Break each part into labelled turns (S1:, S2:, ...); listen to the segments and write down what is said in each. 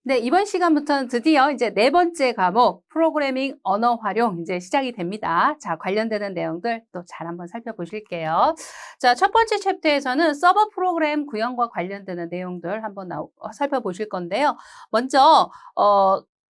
S1: 네, 이번 시간부터는 드디어 이제 네 번째 과목 프로그래밍 언어 활용 이제 시작이 됩니다. 자, 관련되는 내용들 또 잘 한번 살펴보실게요. 자, 첫 번째 챕터에서는 서버 프로그램 구현과 관련되는 내용들 한번 살펴보실 건데요. 먼저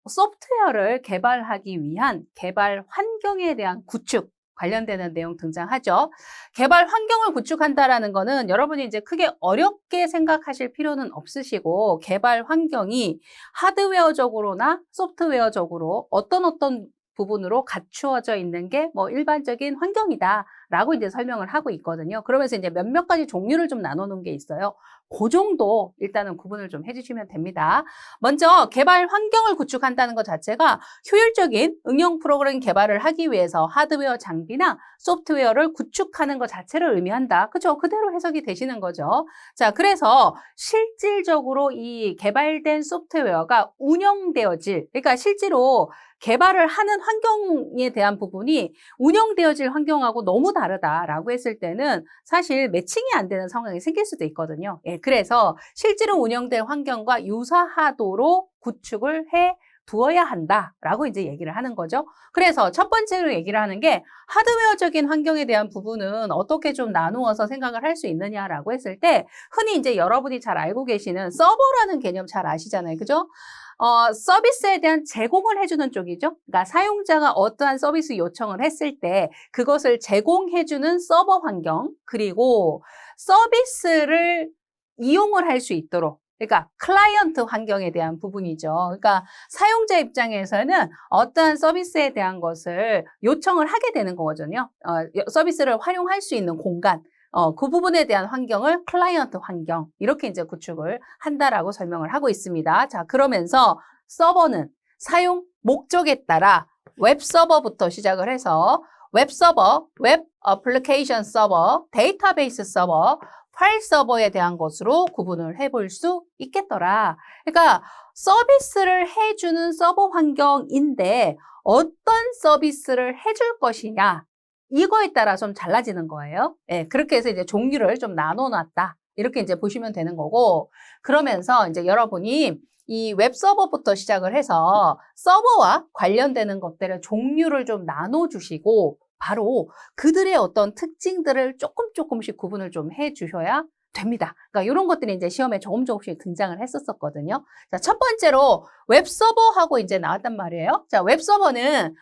S1: 소프트웨어를 개발하기 위한 개발 환경에 대한 구축 관련되는 내용 등장하죠. 개발 환경을 구축한다라는 거는 여러분이 이제 크게 어렵게 생각하실 필요는 없으시고 개발 환경이 하드웨어적으로나 소프트웨어적으로 어떤 부분으로 갖추어져 있는 게 뭐 일반적인 환경이다라고 이제 설명을 하고 있거든요. 그러면서 이제 몇몇 가지 종류를 좀 나눠놓은 게 있어요. 그 정도 일단은 구분을 좀 해주시면 됩니다. 먼저 개발 환경을 구축한다는 것 자체가 효율적인 응용 프로그램 개발을 하기 위해서 하드웨어 장비나 소프트웨어를 구축하는 것 자체를 의미한다. 그죠? 그대로 해석이 되시는 거죠. 자, 그래서 실질적으로 이 개발된 소프트웨어가 운영되어질, 그러니까 실제로 개발을 하는 환경에 대한 부분이 운영되어질 환경하고 너무 다르다라고 했을 때는 사실 매칭이 안 되는 상황이 생길 수도 있거든요. 예, 그래서 실제로 운영된 환경과 유사하도록 구축을 해 두어야 한다라고 이제 얘기를 하는 거죠. 그래서 첫 번째로 얘기를 하는 게 하드웨어적인 환경에 대한 부분은 어떻게 좀 나누어서 생각을 할 수 있느냐라고 했을 때 흔히 이제 여러분이 잘 알고 계시는 서버라는 개념 잘 아시잖아요. 그죠? 서비스에 대한 제공을 해주는 쪽이죠. 그러니까 사용자가 어떠한 서비스 요청을 했을 때 그것을 제공해주는 서버 환경, 그리고 서비스를 이용을 할 수 있도록, 그러니까 클라이언트 환경에 대한 부분이죠. 그러니까 사용자 입장에서는 어떠한 서비스에 대한 것을 요청을 하게 되는 거거든요. 서비스를 활용할 수 있는 공간, 그 부분에 대한 환경을 클라이언트 환경, 이렇게 이제 구축을 한다라고 설명을 하고 있습니다. 자, 그러면서 서버는 사용 목적에 따라 웹 서버부터 시작을 해서 웹 서버, 웹 어플리케이션 서버, 데이터베이스 서버, 파일 서버에 대한 것으로 구분을 해볼 수 있겠더라. 그러니까 서비스를 해주는 서버 환경인데 어떤 서비스를 해줄 것이냐, 이거에 따라 좀 달라지는 거예요. 예, 그렇게 해서 이제 종류를 좀 나눠놨다. 이렇게 이제 보시면 되는 거고, 그러면서 이제 여러분이 이 웹 서버부터 시작을 해서 서버와 관련되는 것들의 종류를 좀 나눠주시고, 바로 그들의 어떤 특징들을 조금씩 구분을 좀 해주셔야 됩니다. 그러니까 이런 것들이 이제 시험에 조금씩 등장을 했었거든요. 자, 첫 번째로 웹 서버하고 이제 나왔단 말이에요. 자, 웹 서버는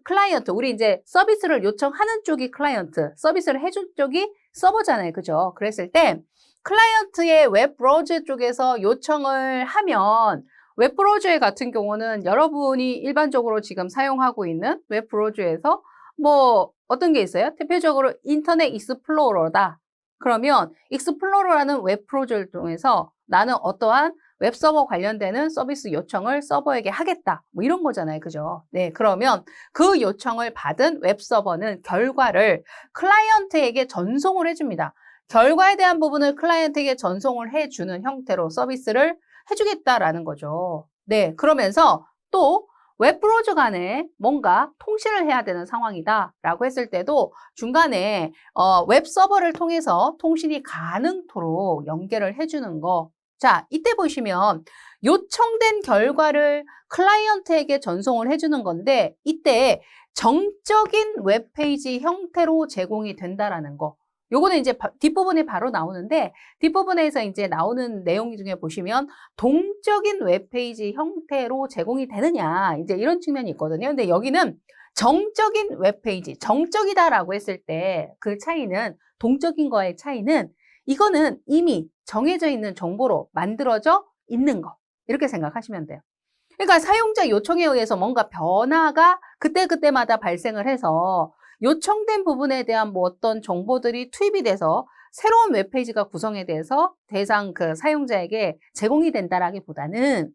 S1: 클라이언트, 우리 이제 서비스를 요청하는 쪽이 클라이언트, 서비스를 해준 쪽이 서버잖아요. 그죠? 그랬을 때, 클라이언트의 웹 브라우저 쪽에서 요청을 하면, 웹 브라우저 같은 경우는 여러분이 일반적으로 지금 사용하고 있는 웹 브라우저에서 뭐 어떤 게 있어요? 대표적으로 인터넷 익스플로러다. 그러면 익스플로러라는 웹 브라우저를 통해서 나는 어떠한 웹서버 관련되는 서비스 요청을 서버에게 하겠다. 뭐 이런 거잖아요. 그죠? 네. 그러면 그 요청을 받은 웹서버는 결과를 클라이언트에게 전송을 해줍니다. 결과에 대한 부분을 클라이언트에게 전송을 해주는 형태로 서비스를 해주겠다라는 거죠. 네. 그러면서 또 웹브라우저 간에 뭔가 통신을 해야 되는 상황이다라고 했을 때도 중간에 웹서버를 통해서 통신이 가능토록 연결을 해주는 거. 자, 이때 보시면 요청된 결과를 클라이언트에게 전송을 해주는 건데 이때 정적인 웹페이지 형태로 제공이 된다라는 거. 요거는 이제 뒷부분에 바로 나오는데 뒷부분에서 이제 나오는 내용 중에 보시면 동적인 웹페이지 형태로 제공이 되느냐 이제 이런 측면이 있거든요. 근데 여기는 정적인 웹페이지, 정적이다라고 했을 때 그 차이는 동적인 거의 차이는 이거는 이미 정해져 있는 정보로 만들어져 있는 거. 이렇게 생각하시면 돼요. 그러니까 사용자 요청에 의해서 뭔가 변화가 그때그때마다 발생을 해서 요청된 부분에 대한 뭐 어떤 정보들이 투입이 돼서 새로운 웹페이지가 구성이 돼서 대상 그 사용자에게 제공이 된다라기보다는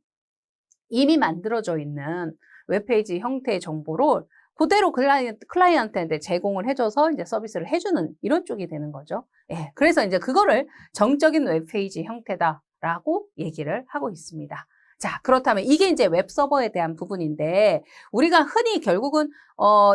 S1: 이미 만들어져 있는 웹페이지 형태의 정보를 그대로 클라이언트한테 제공을 해줘서 이제 서비스를 해주는 이런 쪽이 되는 거죠. 예, 그래서 이제 그거를 정적인 웹페이지 형태다라고 얘기를 하고 있습니다. 자, 그렇다면 이게 이제 웹서버에 대한 부분인데 우리가 흔히 결국은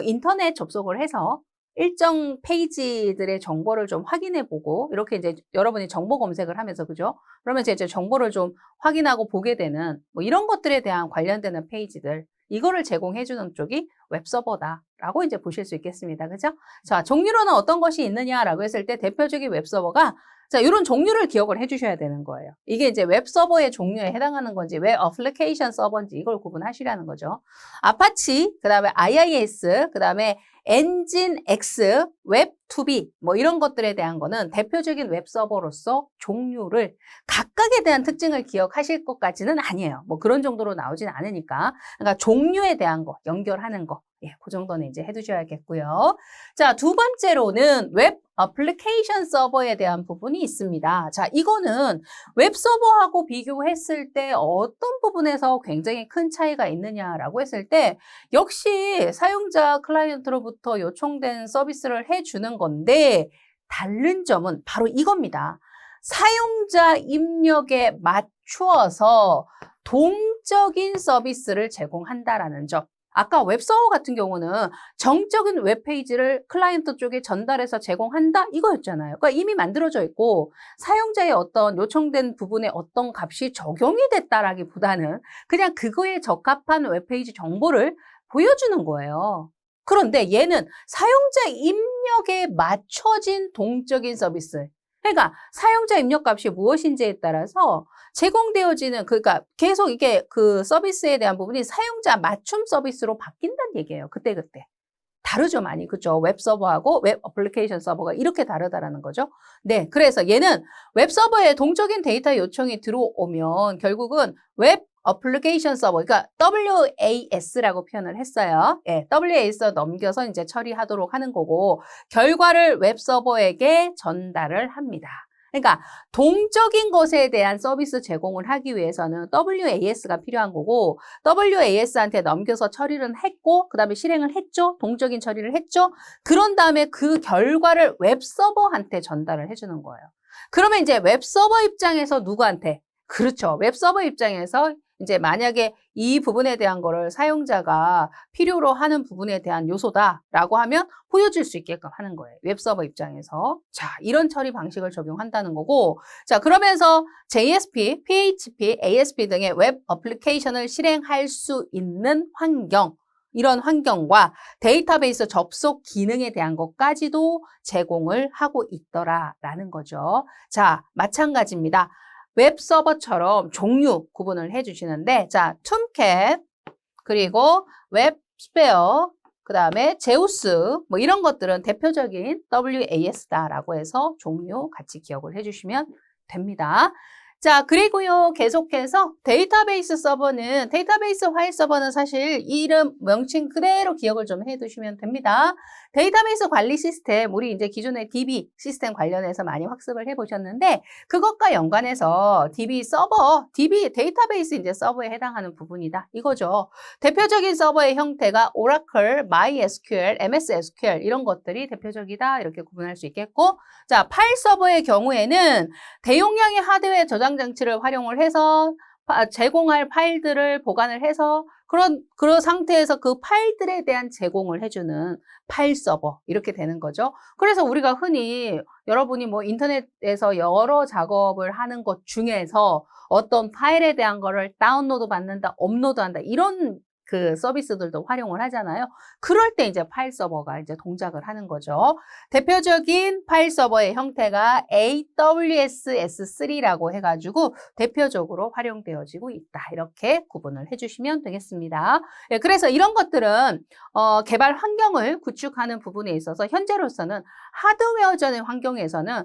S1: 인터넷 접속을 해서 일정 페이지들의 정보를 좀 확인해 보고 이렇게 이제 여러분이 정보 검색을 하면서 그죠? 그러면 이제 정보를 좀 확인하고 보게 되는 뭐 이런 것들에 대한 관련되는 페이지들 이거를 제공해 주는 쪽이 웹서버다라고 이제 보실 수 있겠습니다. 그죠? 자, 종류로는 어떤 것이 있느냐라고 했을 때 대표적인 웹서버가 자, 이런 종류를 기억을 해 주셔야 되는 거예요. 이게 이제 웹서버의 종류에 해당하는 건지 웹 어플리케이션 서버인지 이걸 구분하시라는 거죠. 아파치, 그다음에 IIS, 그다음에 엔진X, 웹2B 뭐 이런 것들에 대한 거는 대표적인 웹서버로서 종류를 각각에 대한 특징을 기억하실 것까지는 아니에요. 뭐 그런 정도로 나오진 않으니까. 그러니까 종류에 대한 거, 연결하는 거. 예, 그 정도는 이제 해두셔야겠고요. 자, 두 번째로는 웹 어플리케이션 서버에 대한 부분이 있습니다. 자, 이거는 웹 서버하고 비교했을 때 어떤 부분에서 굉장히 큰 차이가 있느냐라고 했을 때 역시 사용자 클라이언트로부터 요청된 서비스를 해주는 건데 다른 점은 바로 이겁니다. 사용자 입력에 맞추어서 동적인 서비스를 제공한다라는 점. 아까 웹서버 같은 경우는 정적인 웹페이지를 클라이언트 쪽에 전달해서 제공한다 이거였잖아요. 그러니까 이미 만들어져 있고 사용자의 어떤 요청된 부분에 어떤 값이 적용이 됐다라기보다는 그냥 그거에 적합한 웹페이지 정보를 보여주는 거예요. 그런데 얘는 사용자 입력에 맞춰진 동적인 서비스. 그러니까 사용자 입력 값이 무엇인지에 따라서 제공되어지는 그러니까 계속 이게 그 서비스에 대한 부분이 사용자 맞춤 서비스로 바뀐다는 얘기예요. 그때그때. 다르죠, 많이. 그죠? 웹 서버하고 웹 어플리케이션 서버가 이렇게 다르다라는 거죠. 네. 그래서 얘는 웹 서버에 동적인 데이터 요청이 들어오면 결국은 웹 어플리케이션 서버, 그러니까 WAS라고 표현을 했어요. 예, WAS 넘겨서 이제 처리하도록 하는 거고, 결과를 웹 서버에게 전달을 합니다. 그러니까 동적인 것에 대한 서비스 제공을 하기 위해서는 WAS가 필요한 거고 WAS한테 넘겨서 처리를 했고 그 다음에 실행을 했죠. 동적인 처리를 했죠. 그런 다음에 그 결과를 웹서버한테 전달을 해주는 거예요. 그러면 이제 웹서버 입장에서 누구한테? 그렇죠. 웹서버 입장에서 이제 만약에 이 부분에 대한 거를 사용자가 필요로 하는 부분에 대한 요소다라고 하면 보여줄 수 있게끔 하는 거예요. 웹서버 입장에서. 자, 이런 처리 방식을 적용한다는 거고 자, 그러면서 JSP, PHP, ASP 등의 웹 어플리케이션을 실행할 수 있는 환경 이런 환경과 데이터베이스 접속 기능에 대한 것까지도 제공을 하고 있더라라는 거죠. 자, 마찬가지입니다. 웹서버처럼 종류 구분을 해주시는데 자, 툼캣 그리고 웹스페어 그 다음에 제우스 뭐 이런 것들은 대표적인 WAS다라고 해서 종류 같이 기억을 해주시면 됩니다. 자, 그리고요, 계속해서 데이터베이스 서버는, 데이터베이스 파일 서버는 사실 이름, 명칭 그대로 기억을 좀 해두시면 됩니다. 데이터베이스 관리 시스템, 우리 이제 기존의 DB 시스템 관련해서 많이 학습을 해보셨는데, 그것과 연관해서 DB 서버, DB 데이터베이스 이제 서버에 해당하는 부분이다. 이거죠. 대표적인 서버의 형태가 오라클, MySQL, MS SQL 이런 것들이 대표적이다. 이렇게 구분할 수 있겠고, 자, 파일 서버의 경우에는 대용량의 하드웨어 저장 장치를 활용을 해서 제공할 파일들을 보관을 해서 그런 상태에서 그 파일들에 대한 제공을 해주는 파일 서버 이렇게 되는 거죠. 그래서 우리가 흔히 여러분이 뭐 인터넷에서 여러 작업을 하는 것 중에서 어떤 파일에 대한 거를 다운로드 받는다, 업로드한다 이런 그 서비스들도 활용을 하잖아요. 그럴 때 이제 파일 서버가 이제 동작을 하는 거죠. 대표적인 파일 서버의 형태가 AWS S3라고 해가지고 대표적으로 활용되어지고 있다. 이렇게 구분을 해주시면 되겠습니다. 예, 그래서 이런 것들은 개발 환경을 구축하는 부분에 있어서 현재로서는 하드웨어전의 환경에서는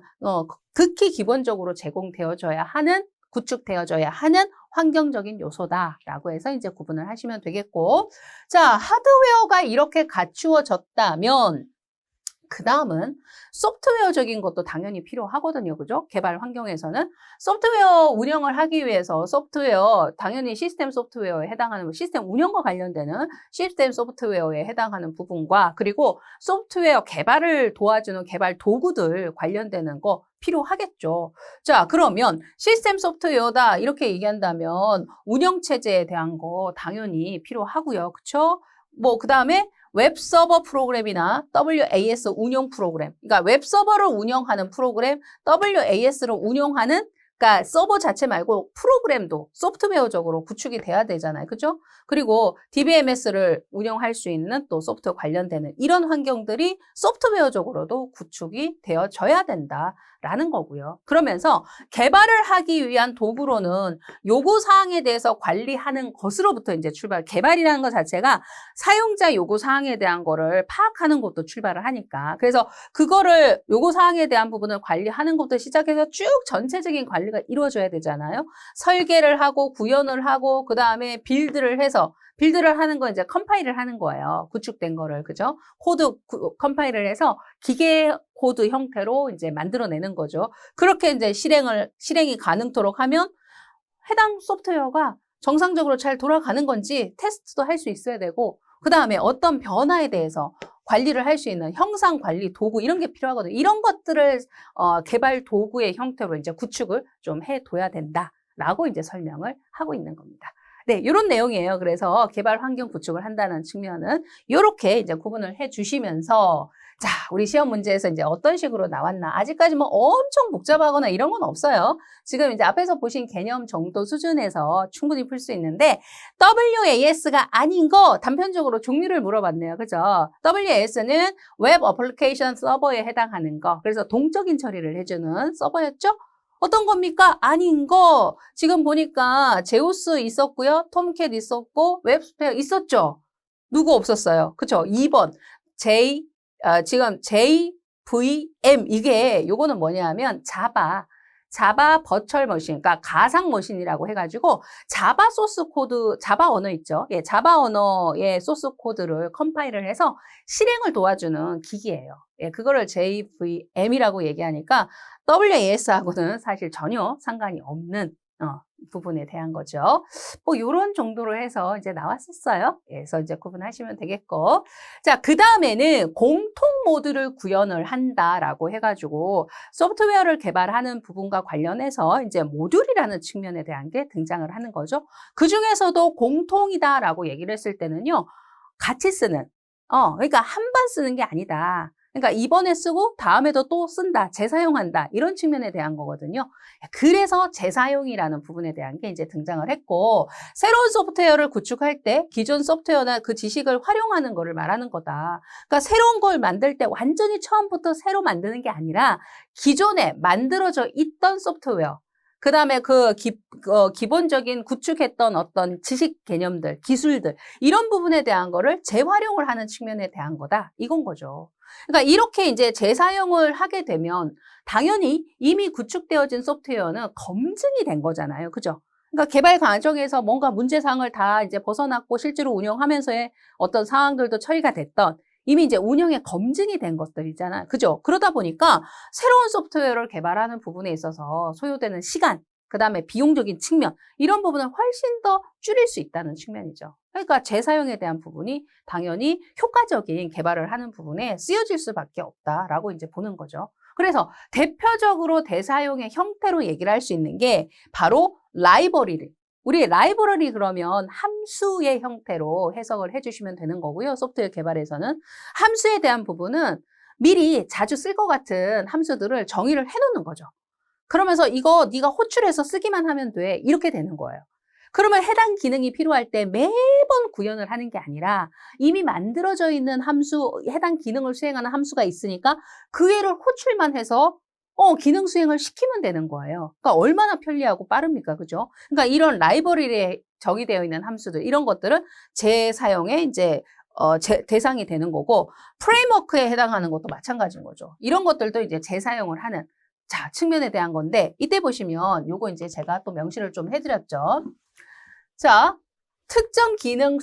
S1: 극히 기본적으로 제공되어져야 하는 구축되어져야 하는 환경적인 요소다라고 해서 이제 구분을 하시면 되겠고 자, 하드웨어가 이렇게 갖추어졌다면 그 다음은 소프트웨어적인 것도 당연히 필요하거든요. 그죠? 개발 환경에서는 소프트웨어 운영을 하기 위해서 소프트웨어, 당연히 시스템 소프트웨어에 해당하는 시스템 운영과 관련되는 시스템 소프트웨어에 해당하는 부분과 그리고 소프트웨어 개발을 도와주는 개발 도구들 관련되는 거 필요하겠죠. 자, 그러면 시스템 소프트웨어다 이렇게 얘기한다면 운영체제에 대한 거 당연히 필요하고요. 그쵸? 뭐, 그 다음에 웹서버 프로그램이나 WAS 운용 프로그램, 그러니까 웹서버를 운영하는 프로그램, WAS를 운용하는 그러니까 서버 자체 말고 프로그램도 소프트웨어적으로 구축이 돼야 되잖아요. 그죠? 그리고 DBMS를 운영할 수 있는 또 소프트웨어 관련되는 이런 환경들이 소프트웨어적으로도 구축이 되어져야 된다라는 거고요. 그러면서 개발을 하기 위한 도구로는 요구사항에 대해서 관리하는 것으로부터 이제 개발이라는 것 자체가 사용자 요구사항에 대한 거를 파악하는 것도 출발을 하니까. 그래서 그거를 요구사항에 대한 부분을 관리하는 것부터 시작해서 쭉 전체적인 관리가 이루어져야 되잖아요. 설계를 하고 구현을 하고 그다음에 빌드를 하는 건 이제 컴파일을 하는 거예요. 구축된 거를 그죠? 컴파일을 해서 기계 코드 형태로 이제 만들어내는 거죠. 그렇게 이제 실행이 가능토록 하면 해당 소프트웨어가 정상적으로 잘 돌아가는 건지 테스트도 할 수 있어야 되고 그다음에 어떤 변화에 대해서 관리를 할 수 있는 형상 관리 도구 이런 게 필요하거든요. 이런 것들을 개발 도구의 형태로 이제 구축을 좀 해둬야 된다라고 이제 설명을 하고 있는 겁니다. 네, 이런 내용이에요. 그래서 개발 환경 구축을 한다는 측면은 이렇게 이제 구분을 해주시면서 자, 우리 시험 문제에서 이제 어떤 식으로 나왔나. 아직까지 뭐 엄청 복잡하거나 이런 건 없어요. 지금 이제 앞에서 보신 개념 정도 수준에서 충분히 풀 수 있는데 WAS가 아닌 거 단편적으로 종류를 물어봤네요. 그죠? WAS는 웹 어플리케이션 서버에 해당하는 거. 그래서 동적인 처리를 해주는 서버였죠? 어떤 겁니까? 아닌 거. 지금 보니까 제우스 있었고요. 톰캣 있었고 웹스페어 있었죠? 누구 없었어요? 그쵸? 2번. 지금 JVM 이게 요거는 뭐냐면 자바 버추얼 머신, 그러니까 가상 머신이라고 해가지고 자바 소스 코드, 자바 언어 있죠? 예, 자바 언어의 소스 코드를 컴파일을 해서 실행을 도와주는 기기예요. 예, 그거를 JVM이라고 얘기하니까 WAS하고는 사실 전혀 상관이 없는 부분에 대한 거죠. 뭐 이런 정도로 해서 이제 나왔었어요. 그래서 이제 구분하시면 되겠고, 자, 그 다음에는 공통 모듈을 구현을 한다라고 해가지고 소프트웨어를 개발하는 부분과 관련해서 이제 모듈이라는 측면에 대한 게 등장을 하는 거죠. 그 중에서도 공통이다라고 얘기를 했을 때는요, 같이 쓰는, 그러니까 한 번 쓰는 게 아니다. 그러니까 이번에 쓰고 다음에도 또 쓴다, 재사용한다 이런 측면에 대한 거거든요. 그래서 재사용이라는 부분에 대한 게 이제 등장을 했고 새로운 소프트웨어를 구축할 때 기존 소프트웨어나 그 지식을 활용하는 거를 말하는 거다. 그러니까 새로운 걸 만들 때 완전히 처음부터 새로 만드는 게 아니라 기존에 만들어져 있던 소프트웨어 그 다음에 기본적인 구축했던 어떤 지식 개념들, 기술들, 이런 부분에 대한 거를 재활용을 하는 측면에 대한 거다. 이건 거죠. 그러니까 이렇게 이제 재사용을 하게 되면 당연히 이미 구축되어진 소프트웨어는 검증이 된 거잖아요. 그죠? 그러니까 개발 과정에서 뭔가 문제사항을 다 이제 벗어났고 실제로 운영하면서의 어떤 상황들도 처리가 됐던 이미 이제 운영에 검증이 된 것들이잖아요. 그죠? 그러다 보니까 새로운 소프트웨어를 개발하는 부분에 있어서 소요되는 시간, 그 다음에 비용적인 측면, 이런 부분을 훨씬 더 줄일 수 있다는 측면이죠. 그러니까 재사용에 대한 부분이 당연히 효과적인 개발을 하는 부분에 쓰여질 수밖에 없다라고 이제 보는 거죠. 그래서 대표적으로 대사용의 형태로 얘기를 할 수 있는 게 바로 라이브러리. 우리 라이브러리 그러면 함수의 형태로 해석을 해주시면 되는 거고요. 소프트웨어 개발에서는 함수에 대한 부분은 미리 자주 쓸 것 같은 함수들을 정의를 해놓는 거죠. 그러면서 이거 네가 호출해서 쓰기만 하면 돼. 이렇게 되는 거예요. 그러면 해당 기능이 필요할 때 매번 구현을 하는 게 아니라 이미 만들어져 있는 함수, 해당 기능을 수행하는 함수가 있으니까 그 애를 호출만 해서 기능 수행을 시키면 되는 거예요. 그러니까 얼마나 편리하고 빠릅니까? 그죠? 그러니까 이런 라이브러리에 정의되어 있는 함수들, 이런 것들은 재사용에 이제 대상이 되는 거고, 프레임워크에 해당하는 것도 마찬가지인 거죠. 이런 것들도 이제 재사용을 하는 측면에 대한 건데, 이때 보시면 요거 이제 제가 또 명시를 좀 해드렸죠. 자, 특정 기능을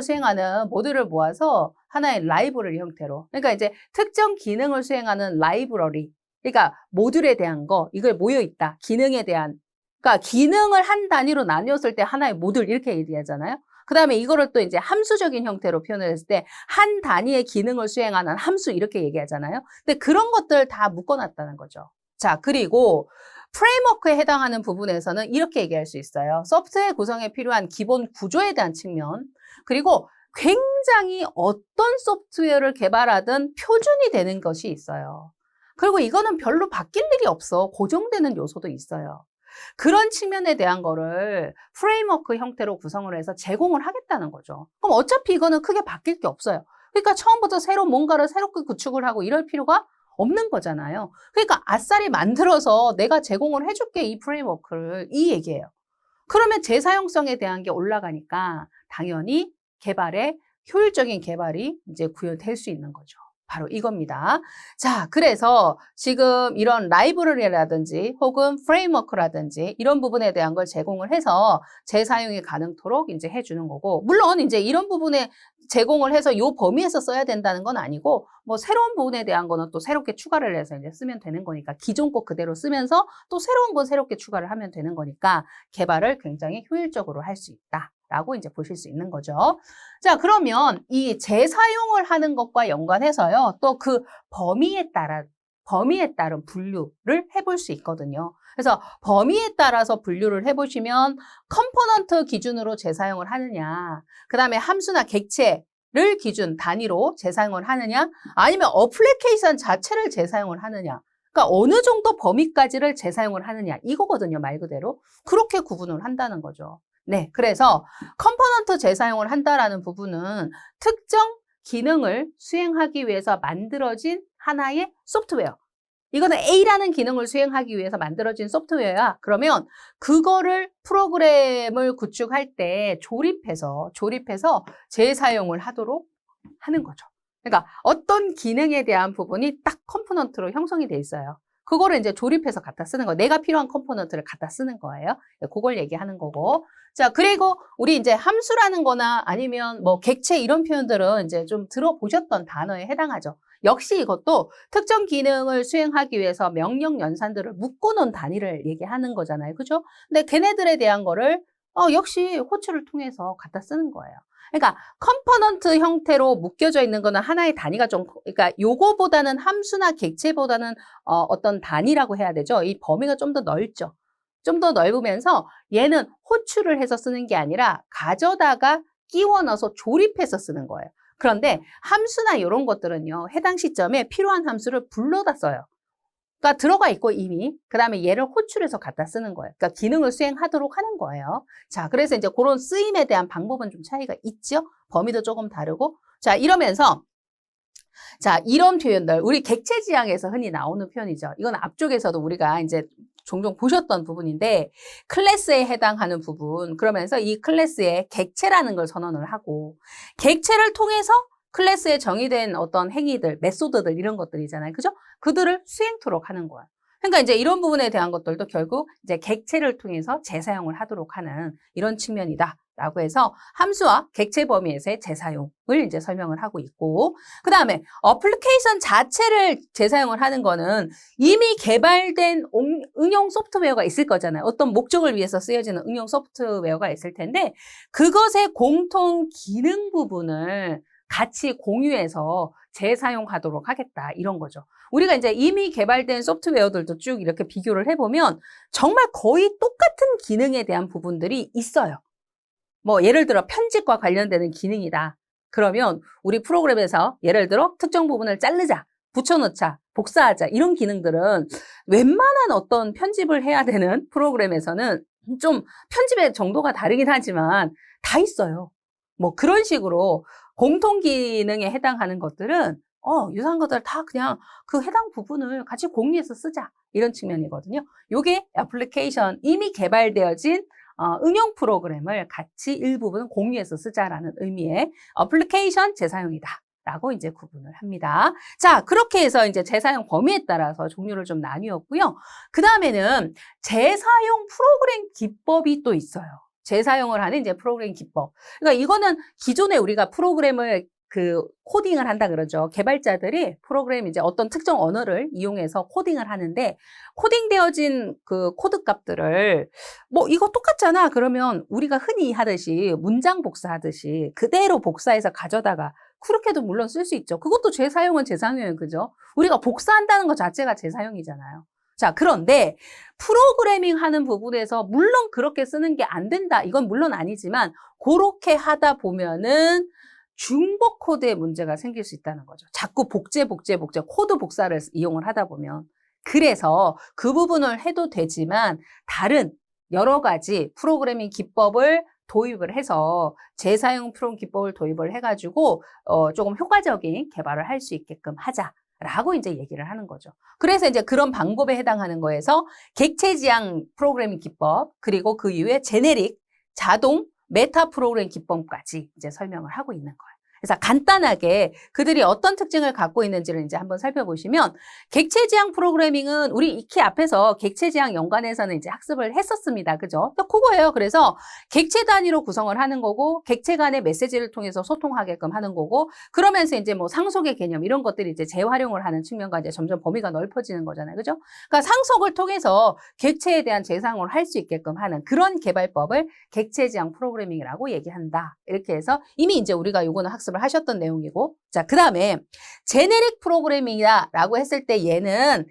S1: 수행하는 모듈을 모아서 하나의 라이브러리 형태로. 그러니까 이제 특정 기능을 수행하는 라이브러리. 그러니까 모듈에 대한 거, 이걸 모여있다. 기능에 대한. 그러니까 기능을 한 단위로 나뉘었을 때 하나의 모듈 이렇게 얘기하잖아요. 그 다음에 이거를 또 이제 함수적인 형태로 표현을 했을 때 한 단위의 기능을 수행하는 함수 이렇게 얘기하잖아요. 근데 그런 것들 다 묶어놨다는 거죠. 자, 그리고 프레임워크에 해당하는 부분에서는 이렇게 얘기할 수 있어요. 소프트웨어 구성에 필요한 기본 구조에 대한 측면, 그리고 굉장히 어떤 소프트웨어를 개발하든 표준이 되는 것이 있어요. 그리고 이거는 별로 바뀔 일이 없어. 고정되는 요소도 있어요. 그런 측면에 대한 거를 프레임워크 형태로 구성을 해서 제공을 하겠다는 거죠. 그럼 어차피 이거는 크게 바뀔 게 없어요. 그러니까 처음부터 새로 뭔가를 새롭게 구축을 하고 이럴 필요가 없는 거잖아요. 그러니까 아싸리 만들어서 내가 제공을 해줄게, 이 프레임워크를. 이 얘기예요. 그러면 재사용성에 대한 게 올라가니까 당연히 효율적인 개발이 이제 구현될 수 있는 거죠. 바로 이겁니다. 자, 그래서 지금 이런 라이브러리라든지 혹은 프레임워크라든지 이런 부분에 대한 걸 제공을 해서 재사용이 가능토록 이제 해주는 거고, 물론 이제 이런 부분에 제공을 해서 이 범위에서 써야 된다는 건 아니고, 뭐 새로운 부분에 대한 거는 또 새롭게 추가를 해서 이제 쓰면 되는 거니까, 기존 거 그대로 쓰면서 또 새로운 건 새롭게 추가를 하면 되는 거니까 개발을 굉장히 효율적으로 할 수 있다. 라고 이제 보실 수 있는 거죠. 자, 그러면 이 재사용을 하는 것과 연관해서요, 또 그 범위에 따른 분류를 해볼 수 있거든요. 그래서 범위에 따라서 분류를 해보시면 컴포넌트 기준으로 재사용을 하느냐, 그 다음에 함수나 객체를 기준 단위로 재사용을 하느냐, 아니면 어플리케이션 자체를 재사용을 하느냐, 그러니까 어느 정도 범위까지를 재사용을 하느냐, 이거거든요, 말 그대로. 그렇게 구분을 한다는 거죠. 네, 그래서 컴포넌트 재사용을 한다라는 부분은 특정 기능을 수행하기 위해서 만들어진 하나의 소프트웨어. 이거는 A라는 기능을 수행하기 위해서 만들어진 소프트웨어야. 그러면 그거를 프로그램을 구축할 때 조립해서 재사용을 하도록 하는 거죠. 그러니까 어떤 기능에 대한 부분이 딱 컴포넌트로 형성이 돼 있어요. 그거를 이제 조립해서 갖다 쓰는 거예요. 내가 필요한 컴포넌트를 갖다 쓰는 거예요. 그걸 얘기하는 거고. 자, 그리고 우리 이제 함수라는 거나 아니면 뭐 객체 이런 표현들은 이제 좀 들어보셨던 단어에 해당하죠. 역시 이것도 특정 기능을 수행하기 위해서 명령 연산들을 묶어놓은 단위를 얘기하는 거잖아요. 그죠? 근데 걔네들에 대한 거를 역시 호출을 통해서 갖다 쓰는 거예요. 그러니까 컴포넌트 형태로 묶여져 있는 거는 하나의 단위가 그러니까 요거보다는 함수나 객체보다는 어떤 단위라고 해야 되죠. 이 범위가 좀 더 넓죠. 좀 더 넓으면서 얘는 호출을 해서 쓰는 게 아니라 가져다가 끼워 넣어서 조립해서 쓰는 거예요. 그런데 함수나 이런 것들은요, 해당 시점에 필요한 함수를 불러다 써요. 그러니까 들어가 있고 이미, 그 다음에 얘를 호출해서 갖다 쓰는 거예요. 그러니까 기능을 수행하도록 하는 거예요. 자, 그래서 이제 그런 쓰임에 대한 방법은 좀 차이가 있죠. 범위도 조금 다르고. 자, 이러면서 자, 이런 표현들, 우리 객체 지향에서 흔히 나오는 표현이죠. 이건 앞쪽에서도 우리가 이제 종종 보셨던 부분인데, 클래스에 해당하는 부분, 그러면서 이 클래스에 객체라는 걸 선언을 하고, 객체를 통해서 클래스에 정의된 어떤 행위들, 메소드들 이런 것들이잖아요. 그죠? 그들을 수행토록 하는 거야. 그러니까 이제 이런 부분에 대한 것들도 결국 이제 객체를 통해서 재사용을 하도록 하는 이런 측면이다. 라고 해서 함수와 객체 범위에서의 재사용을 이제 설명을 하고 있고, 그 다음에 어플리케이션 자체를 재사용을 하는 거는 이미 개발된 응용 소프트웨어가 있을 거잖아요. 어떤 목적을 위해서 쓰여지는 응용 소프트웨어가 있을 텐데, 그것의 공통 기능 부분을 같이 공유해서 재사용하도록 하겠다, 이런 거죠. 우리가 이제 이미 개발된 소프트웨어들도 쭉 이렇게 비교를 해보면 정말 거의 똑같은 기능에 대한 부분들이 있어요. 뭐 예를 들어 편집과 관련되는 기능이다. 그러면 우리 프로그램에서 예를 들어 특정 부분을 자르자, 붙여넣자, 복사하자 이런 기능들은 웬만한 어떤 편집을 해야 되는 프로그램에서는 좀 편집의 정도가 다르긴 하지만 다 있어요. 뭐 그런 식으로 공통 기능에 해당하는 것들은 유사한 것들 다 그냥 그 해당 부분을 같이 공유해서 쓰자 이런 측면이거든요. 요게 애플리케이션 이미 개발되어진 응용 프로그램을 같이 일부분 공유해서 쓰자라는 의미의 어플리케이션 재사용이다. 라고 이제 구분을 합니다. 자, 그렇게 해서 이제 재사용 범위에 따라서 종류를 좀 나뉘었고요. 그 다음에는 재사용 프로그램 기법이 또 있어요. 재사용을 하는 이제 프로그램 기법. 그러니까 이거는 기존에 우리가 프로그램을 코딩을 한다 그러죠. 개발자들이 프로그램 이제 어떤 특정 언어를 이용해서 코딩을 하는데, 코딩되어진 그 코드 값들을 뭐 이거 똑같잖아. 그러면 우리가 흔히 하듯이 문장 복사하듯이 그대로 복사해서 가져다가 그렇게도 물론 쓸 수 있죠. 그것도 재사용은 재사용이에요. 그죠? 우리가 복사한다는 것 자체가 재사용이잖아요. 자, 그런데 프로그래밍 하는 부분에서 물론 그렇게 쓰는 게 안 된다. 이건 물론 아니지만 그렇게 하다 보면은 중복 코드에 문제가 생길 수 있다는 거죠. 자꾸 복제, 코드 복사를 이용을 하다 보면. 그래서 그 부분을 해도 되지만 다른 여러 가지 프로그래밍 기법을 도입을 해서 재사용 프로그래밍 기법을 도입을 해가지고 조금 효과적인 개발을 할 수 있게끔 하자라고 이제 얘기를 하는 거죠. 그래서 이제 그런 방법에 해당하는 거에서 객체 지향 프로그래밍 기법 그리고 그 이후에 제네릭 자동 메타 프로그램 기법까지 이제 설명을 하고 있는 거예요. 그래서 간단하게 그들이 어떤 특징을 갖고 있는지를 이제 한번 살펴보시면 객체 지향 프로그래밍은 우리 익히 앞에서 객체 지향 연관에서는 이제 학습을 했었습니다. 그죠? 그거예요. 그래서 객체 단위로 구성을 하는 거고 객체 간의 메시지를 통해서 소통하게끔 하는 거고 그러면서 이제 뭐 상속의 개념 이런 것들이 이제 재활용을 하는 측면과 이제 점점 범위가 넓어지는 거잖아요. 그죠? 그러니까 상속을 통해서 객체에 대한 재사용을 할 수 있게끔 하는 그런 개발법을 객체 지향 프로그래밍이라고 얘기한다. 이렇게 해서 이미 이제 우리가 요거는 학습을 하셨던 내용이고 자, 그 다음에 제네릭 프로그래밍이다라고 했을 때 얘는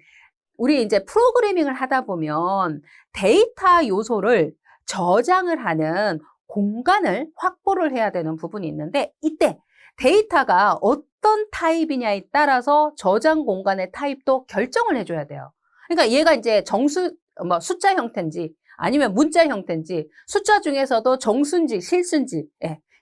S1: 우리 이제 프로그래밍을 하다 보면 데이터 요소를 저장을 하는 공간을 확보를 해야 되는 부분이 있는데 이때 데이터가 어떤 타입이냐에 따라서 저장 공간의 타입도 결정을 해줘야 돼요. 그러니까 얘가 이제 숫자 형태인지 아니면 문자 형태인지 숫자 중에서도 정수인지 실수인지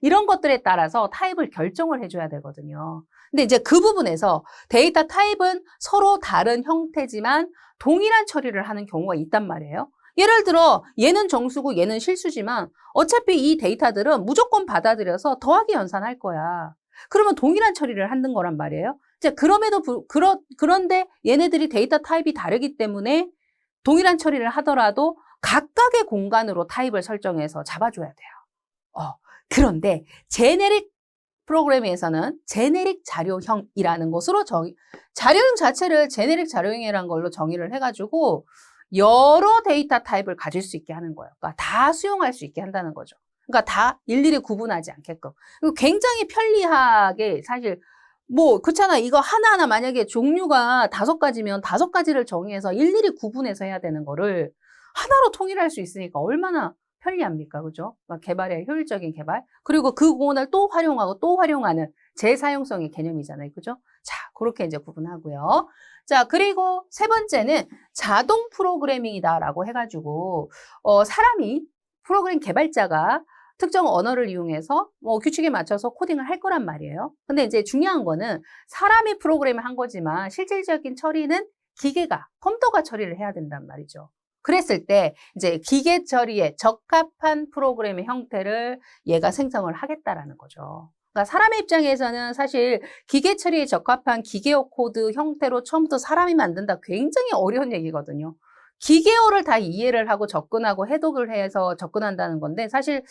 S1: 이런 것들에 따라서 타입을 결정을 해줘야 되거든요. 근데 이제 그 부분에서 데이터 타입은 서로 다른 형태지만 동일한 처리를 하는 경우가 있단 말이에요. 예를 들어 얘는 정수고 얘는 실수지만 어차피 이 데이터들은 무조건 받아들여서 더하기 연산할 거야. 그러면 동일한 처리를 하는 거란 말이에요. 이제 그런데 얘네들이 데이터 타입이 다르기 때문에 동일한 처리를 하더라도 각각의 공간으로 타입을 설정해서 잡아줘야 돼요. 그런데 제네릭 프로그래밍에서는 제네릭 자료형이라는 것으로 자료형 자체를 제네릭 자료형이라는 걸로 정의를 해가지고 여러 데이터 타입을 가질 수 있게 하는 거예요. 그러니까 다 수용할 수 있게 한다는 거죠. 그러니까 다 일일이 구분하지 않게끔. 굉장히 편리하게 사실 그렇잖아. 이거 하나하나 만약에 종류가 5가지면 5가지를 정의해서 일일이 구분해서 해야 되는 거를 하나로 통일할 수 있으니까 얼마나 편리합니까? 그죠? 개발의 효율적인 개발. 그리고 그 공원을 또 활용하고 또 활용하는 재사용성의 개념이잖아요. 그죠? 자, 그렇게 이제 구분하고요. 자, 그리고 세 번째는 자동 프로그래밍이다라고 해가지고, 사람이 프로그램 개발자가 특정 언어를 이용해서 규칙에 맞춰서 코딩을 할 거란 말이에요. 근데 이제 중요한 거는 사람이 프로그램을 한 거지만 실질적인 처리는 컴퓨터가 처리를 해야 된단 말이죠. 그랬을 때 이제 기계 처리에 적합한 프로그램의 형태를 얘가 생성을 하겠다라는 거죠. 그러니까 사람의 입장에서는 사실 기계 처리에 적합한 기계어 코드 형태로 처음부터 사람이 만든다 굉장히 어려운 얘기거든요. 기계어를 다 이해를 하고 접근하고 해독을 해서 접근한다는 건데 사실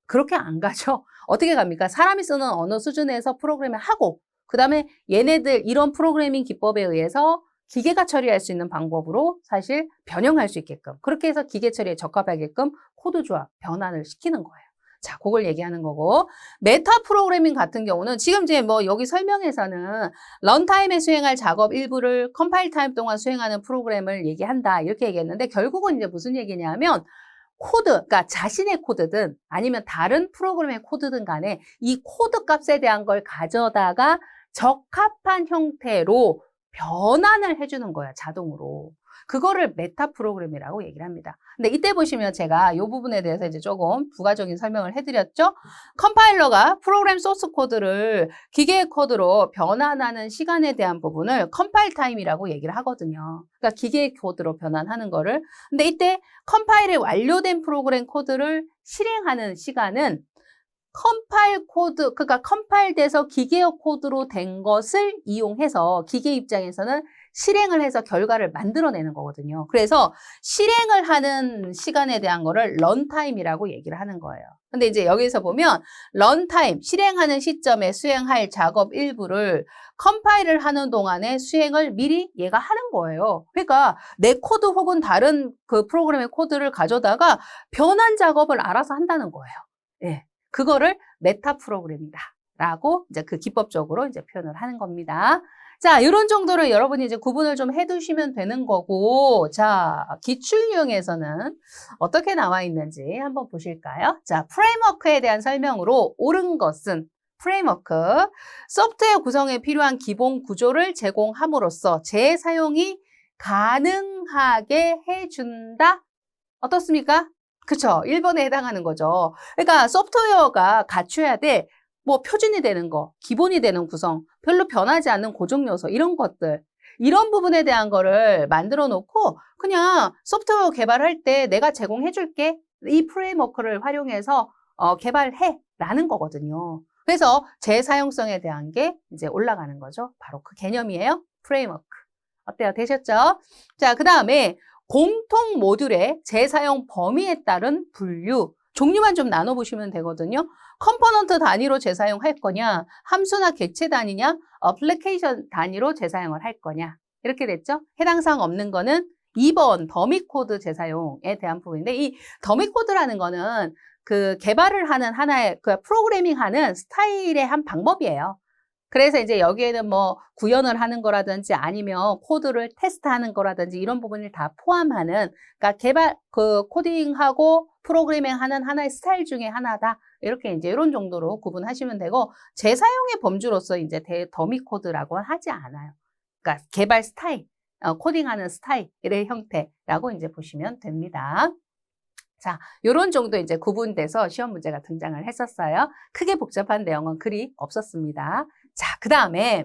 S1: 그렇게 안 가죠. 어떻게 갑니까? 사람이 쓰는 언어 수준에서 프로그램을 하고 그다음에 얘네들 이런 프로그래밍 기법에 의해서 기계가 처리할 수 있는 방법으로 사실 변형할 수 있게끔 그렇게 해서 기계 처리에 적합하게끔 코드 조합, 변환을 시키는 거예요. 자, 그걸 얘기하는 거고 메타 프로그래밍 같은 경우는 지금 이제 여기 설명에서는 런타임에 수행할 작업 일부를 컴파일 타임 동안 수행하는 프로그램을 얘기한다 이렇게 얘기했는데 결국은 이제 무슨 얘기냐면 그러니까 자신의 코드든 아니면 다른 프로그램의 코드든 간에 이 코드 값에 대한 걸 가져다가 적합한 형태로 변환을 해주는 거야, 자동으로. 그거를 메타 프로그램이라고 얘기를 합니다. 근데 이때 보시면 제가 이 부분에 대해서 이제 조금 부가적인 설명을 해드렸죠. 컴파일러가 프로그램 소스 코드를 기계의 코드로 변환하는 시간에 대한 부분을 컴파일 타임이라고 얘기를 하거든요. 그러니까 기계의 코드로 변환하는 거를. 근데 이때 컴파일이 완료된 프로그램 코드를 실행하는 시간은 그러니까 컴파일돼서 기계어 코드로 된 것을 이용해서 기계 입장에서는 실행을 해서 결과를 만들어내는 거거든요. 그래서 실행을 하는 시간에 대한 거를 런타임이라고 얘기를 하는 거예요. 근데 이제 여기서 보면 런타임, 실행하는 시점에 수행할 작업 일부를 컴파일을 하는 동안에 수행을 미리 얘가 하는 거예요. 그러니까 내 코드 혹은 다른 그 프로그램의 코드를 가져다가 변환 작업을 알아서 한다는 거예요. 예. 그거를 메타 프로그램이다 라고 이제 그 기법적으로 이제 표현을 하는 겁니다. 자, 이런 정도로 여러분이 이제 구분을 좀 해두시면 되는 거고, 자, 기출 유형에서는 어떻게 나와 있는지 한번 보실까요? 자, 프레임워크에 대한 설명으로 옳은 것은 프레임워크. 소프트웨어 구성에 필요한 기본 구조를 제공함으로써 재사용이 가능하게 해준다. 어떻습니까? 그쵸. 1번에 해당하는 거죠. 그러니까 소프트웨어가 갖춰야 돼. 뭐 표준이 되는 거, 기본이 되는 구성, 별로 변하지 않는 고정 요소 이런 것들. 이런 부분에 대한 거를 만들어 놓고 그냥 소프트웨어 개발할 때 내가 제공해 줄게. 이 프레임워크를 활용해서 개발해 라는 거거든요. 그래서 재사용성에 대한 게 이제 올라가는 거죠. 바로 그 개념이에요. 프레임워크. 어때요? 되셨죠? 자, 그 다음에 공통 모듈의 재사용 범위에 따른 분류. 종류만 좀 나눠보시면 되거든요. 컴포넌트 단위로 재사용할 거냐, 함수나 객체 단위냐, 어플리케이션 단위로 재사용을 할 거냐. 이렇게 됐죠? 해당 사항 없는 거는 2번 더미 코드 재사용에 대한 부분인데 이 더미 코드라는 거는 그 개발을 하는 하나의 그 프로그래밍 하는 스타일의 한 방법이에요. 그래서 이제 여기에는 뭐 구현을 하는 거라든지 아니면 코드를 테스트하는 거라든지 이런 부분을 다 포함하는 그러니까 개발 그 코딩하고 프로그래밍 하는 하나의 스타일 중에 하나다. 이렇게 이제 이런 정도로 구분하시면 되고 재사용의 범주로서 이제 더미 코드라고 하지 않아요. 그러니까 개발 스타일, 코딩하는 스타일의 형태라고 이제 보시면 됩니다. 자, 요런 정도 이제 구분돼서 시험 문제가 등장을 했었어요. 크게 복잡한 내용은 그리 없었습니다. 자, 그 다음에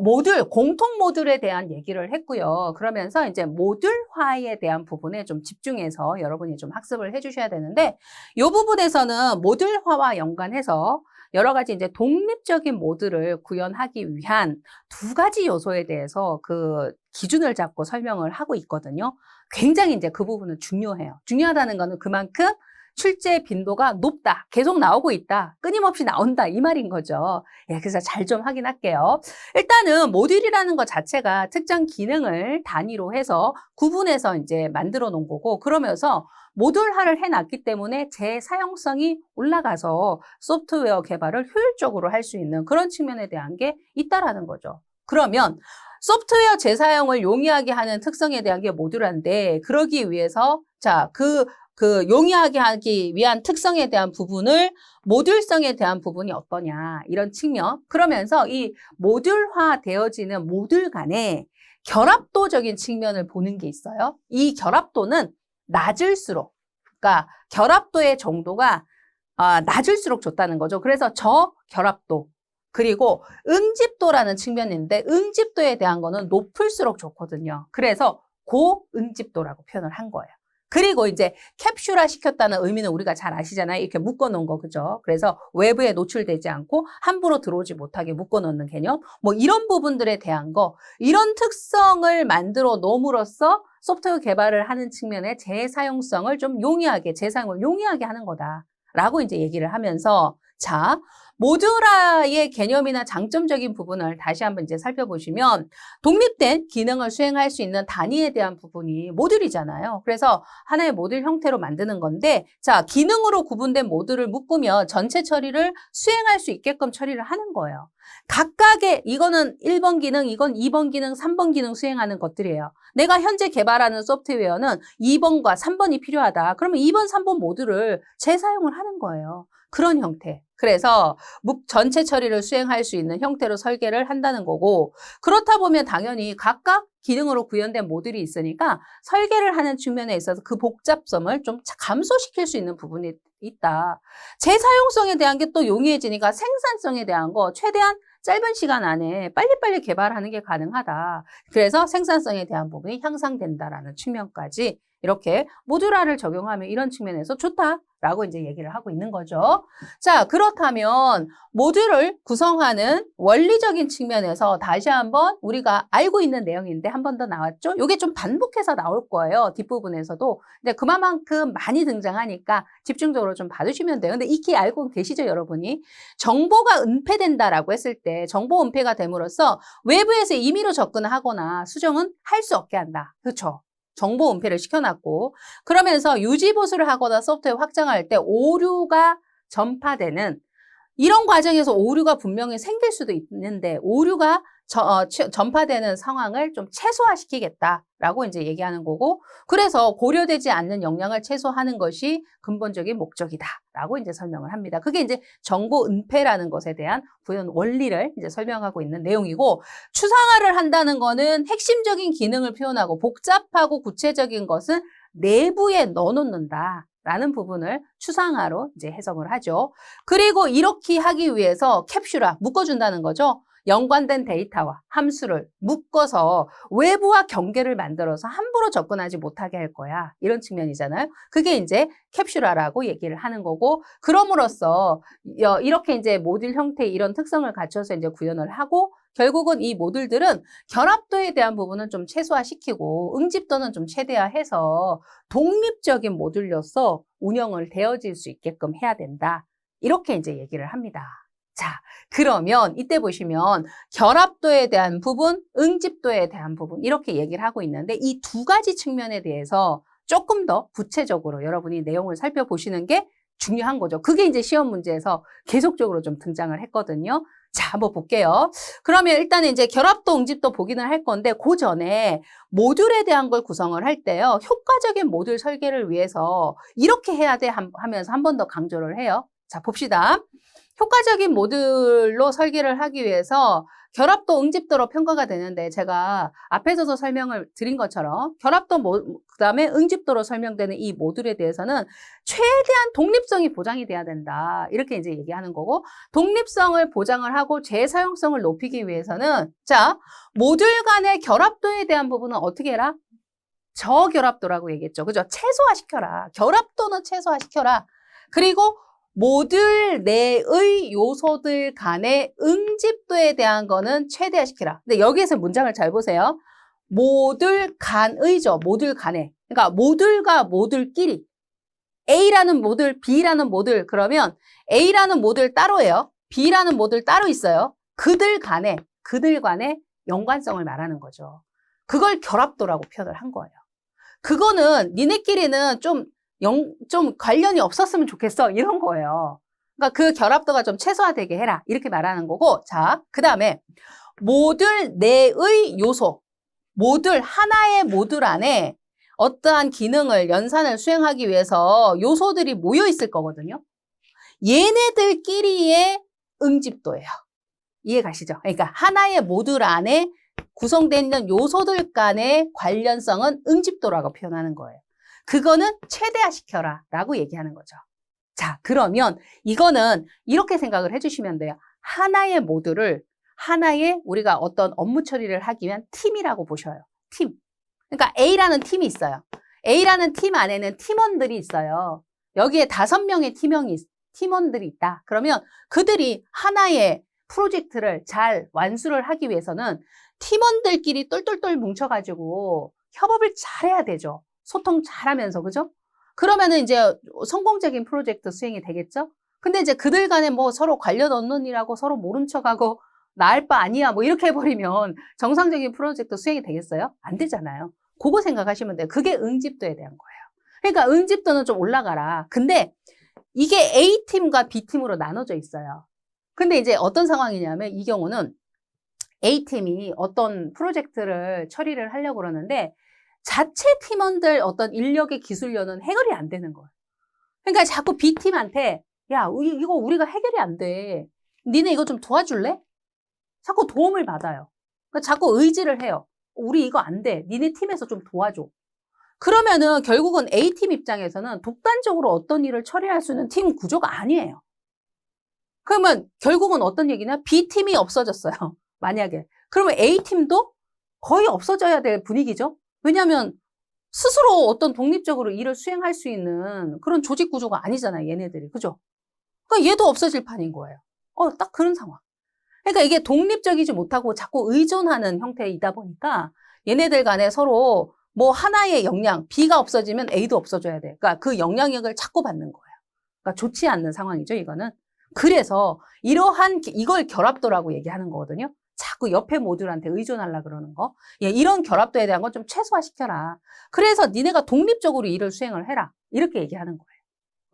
S1: 모듈, 공통 모듈에 대한 얘기를 했고요. 그러면서 이제 모듈화에 대한 부분에 좀 집중해서 여러분이 좀 학습을 해주셔야 되는데 이 부분에서는 모듈화와 연관해서 여러 가지 이제 독립적인 모듈을 구현하기 위한 두 가지 요소에 대해서 그 기준을 잡고 설명을 하고 있거든요. 굉장히 이제 그 부분은 중요해요. 중요하다는 거는 그만큼 출제 빈도가 높다. 계속 나오고 있다. 끊임없이 나온다. 이 말인 거죠. 예, 그래서 잘 좀 확인할게요. 일단은 모듈이라는 것 자체가 특정 기능을 단위로 해서 구분해서 이제 만들어 놓은 거고 그러면서 모듈화를 해놨기 때문에 재사용성이 올라가서 소프트웨어 개발을 효율적으로 할 수 있는 그런 측면에 대한 게 있다라는 거죠. 그러면 소프트웨어 재사용을 용이하게 하는 특성에 대한 게 모듈화인데 그러기 위해서 자, 그 용이하게 하기 위한 특성에 대한 부분을 모듈성에 대한 부분이 어떠냐 이런 측면 그러면서 이 모듈화 되어지는 모듈 간에 결합도적인 측면을 보는 게 있어요. 이 결합도는 낮을수록 그러니까 결합도의 정도가 낮을수록 좋다는 거죠. 그래서 저결합도 그리고 응집도라는 측면인데 응집도에 대한 거는 높을수록 좋거든요. 그래서 고응집도라고 표현을 한 거예요. 그리고 이제 캡슐화 시켰다는 의미는 우리가 잘 아시잖아요. 이렇게 묶어놓은 거, 그죠? 그래서 외부에 노출되지 않고 함부로 들어오지 못하게 묶어놓는 개념. 뭐 이런 부분들에 대한 거, 이런 특성을 만들어 놓음으로써 소프트웨어 개발을 하는 측면에 재사용성을 좀 용이하게, 재사용을 용이하게 하는 거다라고 이제 얘기를 하면서 자, 모듈화의 개념이나 장점적인 부분을 다시 한번 이제 살펴보시면 독립된 기능을 수행할 수 있는 단위에 대한 부분이 모듈이잖아요. 그래서 하나의 모듈 형태로 만드는 건데 자, 기능으로 구분된 모듈을 묶으면 전체 처리를 수행할 수 있게끔 처리를 하는 거예요. 각각의 이거는 1번 기능, 이건 2번 기능, 3번 기능 수행하는 것들이에요. 내가 현재 개발하는 소프트웨어는 2번과 3번이 필요하다. 그러면 2번, 3번 모듈을 재사용을 하는 거예요. 그런 형태. 그래서 전체 처리를 수행할 수 있는 형태로 설계를 한다는 거고 그렇다 보면 당연히 각각 기능으로 구현된 모듈이 있으니까 설계를 하는 측면에 있어서 그 복잡성을 좀 감소시킬 수 있는 부분이 있다. 재사용성에 대한 게 또 용이해지니까 생산성에 대한 거 최대한 짧은 시간 안에 빨리빨리 개발하는 게 가능하다. 그래서 생산성에 대한 부분이 향상된다라는 측면까지 이렇게 모듈화를 적용하면 이런 측면에서 좋다라고 이제 얘기를 하고 있는 거죠. 자, 그렇다면 모듈을 구성하는 원리적인 측면에서 다시 한번 우리가 알고 있는 내용인데 한 번 더 나왔죠? 이게 좀 반복해서 나올 거예요. 뒷부분에서도. 근데 그만큼 많이 등장하니까 집중적으로 좀 봐주시면 돼요. 근데 익히 알고 계시죠, 여러분이? 정보가 은폐된다라고 했을 때 정보 은폐가 됨으로써 외부에서 임의로 접근하거나 수정은 할 수 없게 한다. 그렇죠? 정보 은폐를 시켜놨고 그러면서 유지 보수를 하거나 소프트웨어 확장할 때 오류가 전파되는 이런 과정에서 오류가 분명히 생길 수도 있는데 오류가 전파되는 상황을 좀 최소화시키겠다라고 이제 얘기하는 거고, 그래서 고려되지 않는 역량을 최소화하는 것이 근본적인 목적이다라고 이제 설명을 합니다. 그게 이제 정보 은폐라는 것에 대한 구현 원리를 이제 설명하고 있는 내용이고, 추상화를 한다는 거는 핵심적인 기능을 표현하고 복잡하고 구체적인 것은 내부에 넣어놓는다. 라는 부분을 추상화로 이제 해석을 하죠. 그리고 이렇게 하기 위해서 캡슐화, 묶어준다는 거죠. 연관된 데이터와 함수를 묶어서 외부와 경계를 만들어서 함부로 접근하지 못하게 할 거야. 이런 측면이잖아요. 그게 이제 캡슐화라고 얘기를 하는 거고, 그럼으로써 이렇게 이제 모듈 형태의 이런 특성을 갖춰서 이제 구현을 하고, 결국은 이 모듈들은 결합도에 대한 부분은 좀 최소화시키고 응집도는 좀 최대화해서 독립적인 모듈로서 운영을 되어질 수 있게끔 해야 된다. 이렇게 이제 얘기를 합니다. 자, 그러면 이때 보시면 결합도에 대한 부분, 응집도에 대한 부분 이렇게 얘기를 하고 있는데 이 두 가지 측면에 대해서 조금 더 구체적으로 여러분이 내용을 살펴보시는 게 중요한 거죠. 그게 이제 시험 문제에서 계속적으로 좀 등장을 했거든요. 자, 한번 볼게요. 그러면 일단은 이제 결합도, 응집도 보기는 할 건데 그 전에 모듈에 대한 걸 구성을 할 때요. 효과적인 모듈 설계를 위해서 이렇게 해야 돼 하면서 한 번 더 강조를 해요. 자, 봅시다. 효과적인 모듈로 설계를 하기 위해서 결합도, 응집도로 평가가 되는데 제가 앞에서도 설명을 드린 것처럼 결합도, 그다음에 응집도로 설명되는 이 모듈에 대해서는 최대한 독립성이 보장이 돼야 된다. 이렇게 이제 얘기하는 거고, 독립성을 보장을 하고 재사용성을 높이기 위해서는 자, 모듈 간의 결합도에 대한 부분은 어떻게 해라? 저결합도라고 얘기했죠. 그죠? 최소화시켜라. 결합도는 최소화시켜라. 그리고 모듈 내의 요소들 간의 응집도에 대한 거는 최대화시키라. 근데 여기에서 문장을 잘 보세요. 모듈 간의죠. 모듈 간에. 그러니까 모듈과 모듈끼리. A라는 모듈, B라는 모듈. 그러면 A라는 모듈 따로예요. B라는 모듈 따로 있어요. 그들 간의 연관성을 말하는 거죠. 그걸 결합도라고 표현을 한 거예요. 그거는 니네끼리는 좀 관련이 없었으면 좋겠어. 이런 거예요. 그러니까 그 결합도가 좀 최소화되게 해라. 이렇게 말하는 거고. 자, 그 다음에 모듈 내의 요소. 하나의 모듈 안에 어떠한 기능을, 연산을 수행하기 위해서 요소들이 모여 있을 거거든요. 얘네들끼리의 응집도예요. 이해 가시죠? 그러니까 하나의 모듈 안에 구성되어 있는 요소들 간의 관련성은 응집도라고 표현하는 거예요. 그거는 최대화시켜라 라고 얘기하는 거죠. 자, 그러면 이거는 이렇게 생각을 해주시면 돼요. 하나의 모듈을 하나의 우리가 어떤 업무 처리를 하기 위한 팀이라고 보셔요. 팀. 그러니까 A라는 팀이 있어요. A라는 팀 안에는 팀원들이 있어요. 여기에 5명의 팀원들이 있다. 그러면 그들이 하나의 프로젝트를 잘 완수를 하기 위해서는 팀원들끼리 똘똘똘 뭉쳐가지고 협업을 잘해야 되죠. 소통 잘하면서, 그죠? 그러면은 이제 성공적인 프로젝트 수행이 되겠죠? 근데 이제 그들 간에 뭐 서로 관련 없는 일하고 서로 모른 척하고 나 할 바 아니야 뭐 이렇게 해버리면 정상적인 프로젝트 수행이 되겠어요? 안 되잖아요. 그거 생각하시면 돼요. 그게 응집도에 대한 거예요. 그러니까 응집도는 좀 올라가라. 근데 이게 A팀과 B팀으로 나눠져 있어요. 근데 이제 어떤 상황이냐면 이 경우는 A팀이 어떤 프로젝트를 처리를 하려고 그러는데 자체 팀원들 어떤 인력의 기술력은 해결이 안 되는 거예요. 그러니까 자꾸 B팀한테 야, 이거 우리가 해결이 안 돼. 니네 이거 좀 도와줄래? 자꾸 도움을 받아요. 그러니까 자꾸 의지를 해요. 우리 이거 안 돼. 니네 팀에서 좀 도와줘. 그러면은 결국은 A팀 입장에서는 독단적으로 어떤 일을 처리할 수 있는 팀 구조가 아니에요. 그러면 결국은 어떤 얘기냐? B팀이 없어졌어요. 만약에. 그러면 A팀도 거의 없어져야 될 분위기죠. 왜냐하면 스스로 어떤 독립적으로 일을 수행할 수 있는 그런 조직 구조가 아니잖아요. 얘네들이. 그죠? 그러니까 얘도 없어질 판인 거예요. 딱 그런 상황. 그러니까 이게 독립적이지 못하고 자꾸 의존하는 형태이다 보니까 얘네들 간에 서로 뭐 하나의 역량, B가 없어지면 A도 없어져야 돼. 그러니까 그 영향력을 자꾸 받는 거예요. 그러니까 좋지 않는 상황이죠, 이거는. 그래서 이걸 결합도라고 얘기하는 거거든요. 자꾸 옆에 모듈한테 의존하려고 그러는 거. 예, 이런 결합도에 대한 건 좀 최소화시켜라. 그래서 니네가 독립적으로 일을 수행을 해라. 이렇게 얘기하는 거예요.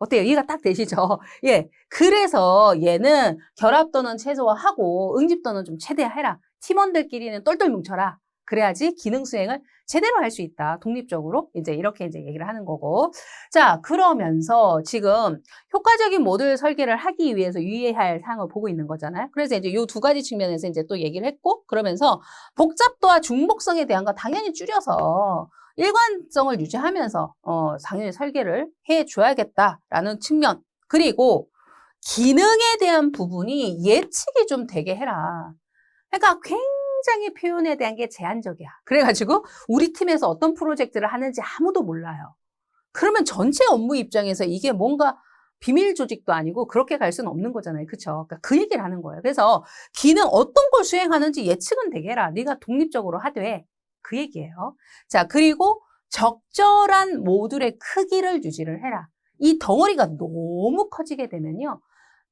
S1: 어때요? 이해가 딱 되시죠? 예. 그래서 얘는 결합도는 최소화하고 응집도는 좀 최대화해라. 팀원들끼리는 똘똘 뭉쳐라. 그래야지 기능 수행을 제대로 할 수 있다. 독립적으로 이제 이렇게 이제 얘기를 하는 거고. 자, 그러면서 지금 효과적인 모듈 설계를 하기 위해서 유의해야 할 사항을 보고 있는 거잖아요. 그래서 이제 이 두 가지 측면에서 이제 또 얘기를 했고, 그러면서 복잡도와 중복성에 대한 거 당연히 줄여서 일관성을 유지하면서 당연히 설계를 해줘야겠다라는 측면. 그리고 기능에 대한 부분이 예측이 좀 되게 해라. 그러니까 굉장히 표현에 대한 게 제한적이야. 그래가지고 우리 팀에서 어떤 프로젝트를 하는지 아무도 몰라요. 그러면 전체 업무 입장에서 이게 뭔가 비밀 조직도 아니고 그렇게 갈 수는 없는 거잖아요. 그렇죠? 그러니까 그 얘기를 하는 거예요. 그래서 기능 어떤 걸 수행하는지 예측은 되게 해라. 네가 독립적으로 하되 그 얘기예요. 자, 그리고 적절한 모듈의 크기를 유지를 해라. 이 덩어리가 너무 커지게 되면요.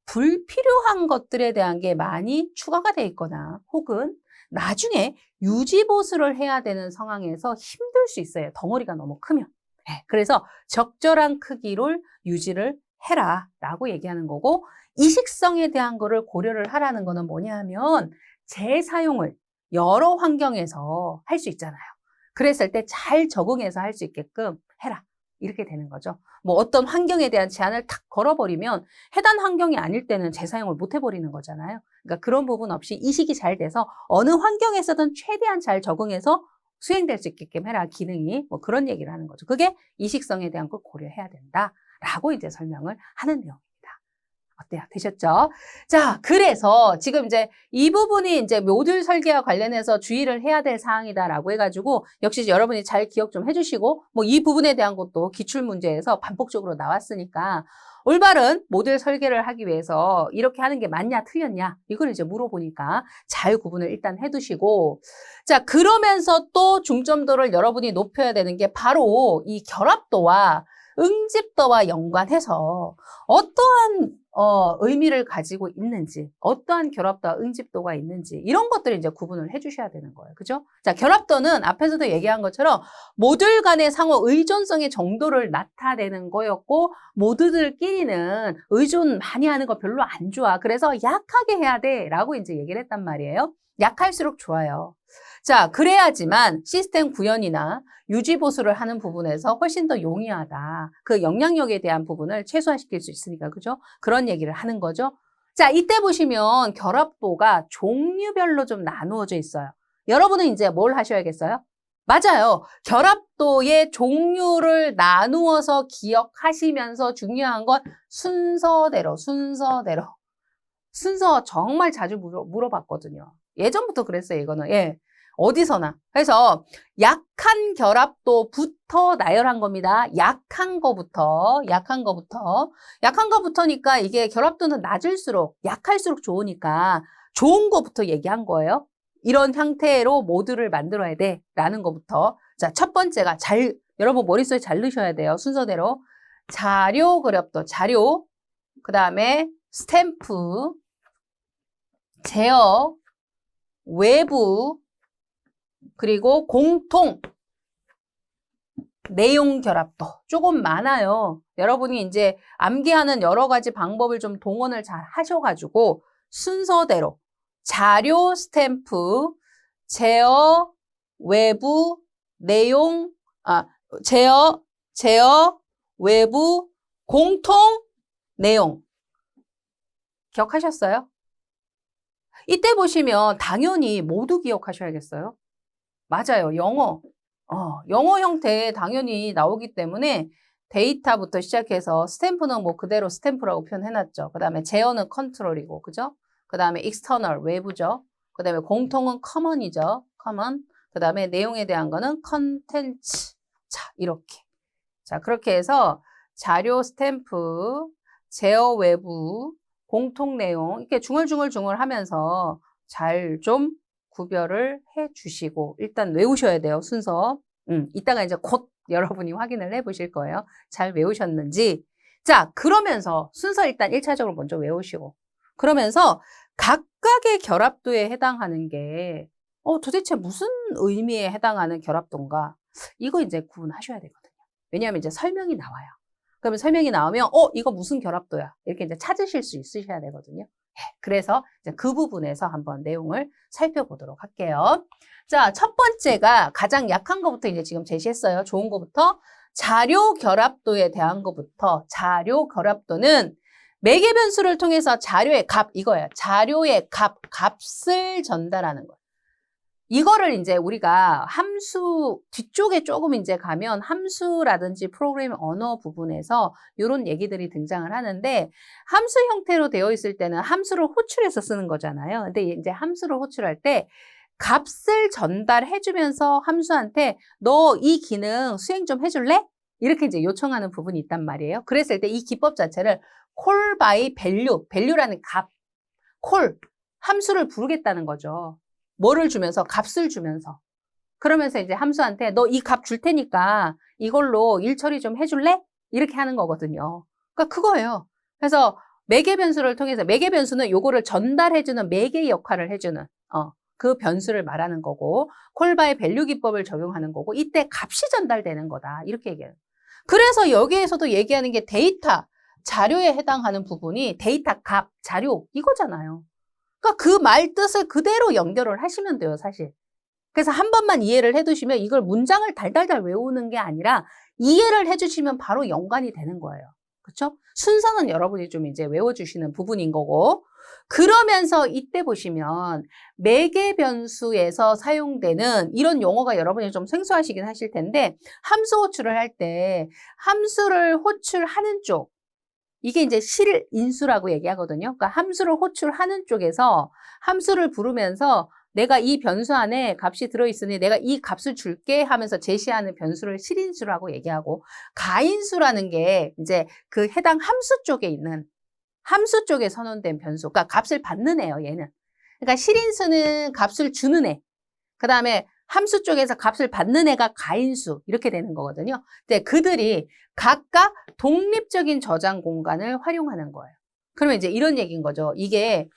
S1: 불필요한 것들에 대한 게 많이 추가가 돼 있거나 혹은 나중에 유지보수를 해야 되는 상황에서 힘들 수 있어요. 덩어리가 너무 크면. 네, 그래서 적절한 크기를 유지를 해라 라고 얘기하는 거고, 이식성에 대한 거를 고려를 하라는 거는 뭐냐 하면 재사용을 여러 환경에서 할 수 있잖아요. 그랬을 때 잘 적응해서 할 수 있게끔 해라. 이렇게 되는 거죠. 뭐 어떤 환경에 대한 제한을 탁 걸어버리면 해당 환경이 아닐 때는 재사용을 못 해버리는 거잖아요. 그러니까 그런 부분 없이 이식이 잘 돼서 어느 환경에서든 최대한 잘 적응해서 수행될 수 있게끔 해라, 기능이. 뭐 그런 얘기를 하는 거죠. 그게 이식성에 대한 걸 고려해야 된다라고 이제 설명을 하는 내용입니다. 어때요? 되셨죠? 자, 그래서 지금 이제 이 부분이 이제 모듈 설계와 관련해서 주의를 해야 될 사항이다라고 해가지고 역시 여러분이 잘 기억 좀 해주시고, 뭐 이 부분에 대한 것도 기출문제에서 반복적으로 나왔으니까 올바른 모듈 설계를 하기 위해서 이렇게 하는 게 맞냐 틀렸냐 이걸 이제 물어보니까 잘 구분을 일단 해두시고, 자, 그러면서 또 중점도를 여러분이 높여야 되는 게 바로 이 결합도와 응집도와 연관해서 어떠한 의미를 가지고 있는지, 어떠한 결합도와 응집도가 있는지 이런 것들을 이제 구분을 해주셔야 되는 거예요. 그죠? 자, 결합도는 앞에서도 얘기한 것처럼 모듈 간의 상호 의존성의 정도를 나타내는 거였고, 모듈들끼리는 의존 많이 하는 거 별로 안 좋아. 그래서 약하게 해야 돼 라고 이제 얘기를 했단 말이에요. 약할수록 좋아요. 자, 그래야지만 시스템 구현이나 유지 보수를 하는 부분에서 훨씬 더 용이하다. 그 영향력에 대한 부분을 최소화시킬 수 있으니까, 그죠? 그런 얘기를 하는 거죠. 자, 이때 보시면 결합도가 종류별로 좀 나누어져 있어요. 여러분은 이제 뭘 하셔야겠어요? 맞아요. 결합도의 종류를 나누어서 기억하시면서 중요한 건 순서대로. 순서 정말 자주 물어봤거든요. 예전부터 그랬어요, 이거는. 예. 어디서나. 그래서 약한 결합도부터 나열한 겁니다. 약한 거부터니까 이게 결합도는 낮을수록, 약할수록 좋으니까 좋은 거부터 얘기한 거예요. 이런 형태로 모듈을 만들어야 돼 라는 거부터. 자, 첫 번째가 여러분 머릿속에 잘 넣으셔야 돼요. 순서대로. 자료 결합도, 그 다음에 스탬프, 제어, 외부, 그리고 공통, 내용 결합도 조금 많아요. 여러분이 이제 암기하는 여러 가지 방법을 좀 동원을 잘 하셔가지고 순서대로 자료, 스탬프, 제어, 외부, 내용, 제어, 외부, 공통, 내용. 기억하셨어요? 이때 보시면 당연히 모두 기억하셔야겠어요. 맞아요. 영어 형태 당연히 나오기 때문에 데이터부터 시작해서 스탬프는 뭐 그대로 스탬프라고 표현해놨죠. 그 다음에 제어는 컨트롤이고, 그죠? 그 다음에 익스터널, 외부죠. 그 다음에 공통은 커먼이죠. 커먼. 그 다음에 내용에 대한 거는 컨텐츠. 자, 이렇게. 자, 그렇게 해서 자료, 스탬프, 제어, 외부, 공통 내용 이렇게 중얼중얼 하면서 잘 좀 구별을 해 주시고 일단 외우셔야 돼요. 순서. 이따가 이제 곧 여러분이 확인을 해 보실 거예요. 잘 외우셨는지. 자, 그러면서 순서 일단 1차적으로 먼저 외우시고, 그러면서 각각의 결합도에 해당하는 게 도대체 무슨 의미에 해당하는 결합도인가? 이거 이제 구분하셔야 되거든요. 왜냐하면 이제 설명이 나와요. 그러면 설명이 나오면 이거 무슨 결합도야? 이렇게 이제 찾으실 수 있으셔야 되거든요. 그래서 이제 그 부분에서 한번 내용을 살펴보도록 할게요. 자, 첫 번째가 가장 약한 것부터 이제 지금 제시했어요. 좋은 것부터. 자료 결합도에 대한 것부터. 자료 결합도는 매개 변수를 통해서 자료의 값, 이거예요. 자료의 값을 전달하는 거예요. 이거를 이제 우리가 함수 뒤쪽에 조금 이제 가면 함수라든지 프로그래밍 언어 부분에서 이런 얘기들이 등장을 하는데 함수 형태로 되어 있을 때는 함수를 호출해서 쓰는 거잖아요. 근데 이제 함수를 호출할 때 값을 전달해 주면서 함수한테 너 이 기능 수행 좀 해줄래? 이렇게 이제 요청하는 부분이 있단 말이에요. 그랬을 때 이 기법 자체를 call by value, value라는 값, call, 함수를 부르겠다는 거죠. 뭐를 주면서? 값을 주면서. 그러면서 이제 함수한테 너 이 값 줄 테니까 이걸로 일 처리 좀 해줄래? 이렇게 하는 거거든요. 그러니까 그거예요. 그래서 매개 변수를 통해서 매개 변수는 요거를 전달해주는 매개 역할을 해주는 그 변수를 말하는 거고 call by value 기법을 적용하는 거고 이때 값이 전달되는 거다. 이렇게 얘기해요. 그래서 여기에서도 얘기하는 게 데이터, 자료에 해당하는 부분이 데이터 값, 자료 이거잖아요. 그러니까 그 말 뜻을 그대로 연결을 하시면 돼요, 사실. 그래서 한 번만 이해를 해두시면 이걸 문장을 달달달 외우는 게 아니라 이해를 해주시면 바로 연관이 되는 거예요. 그렇죠? 순서는 여러분이 좀 이제 외워주시는 부분인 거고 그러면서 이때 보시면 매개 변수에서 사용되는 이런 용어가 여러분이 좀 생소하시긴 하실 텐데 함수 호출을 할 때 함수를 호출하는 쪽 이게 이제 실인수라고 얘기하거든요. 그러니까 함수를 호출하는 쪽에서 함수를 부르면서 내가 이 변수 안에 값이 들어있으니 내가 이 값을 줄게 하면서 제시하는 변수를 실인수라고 얘기하고 가인수라는 게 이제 그 해당 함수 쪽에 있는 함수 쪽에 선언된 변수. 그러니까 값을 받는 애예요, 얘는. 그러니까 실인수는 값을 주는 애. 그 다음에 함수 쪽에서 값을 받는 애가 가인수 이렇게 되는 거거든요. 근데 그들이 각각 독립적인 저장 공간을 활용하는 거예요. 그러면 이제 이런 얘기인 거죠. 이게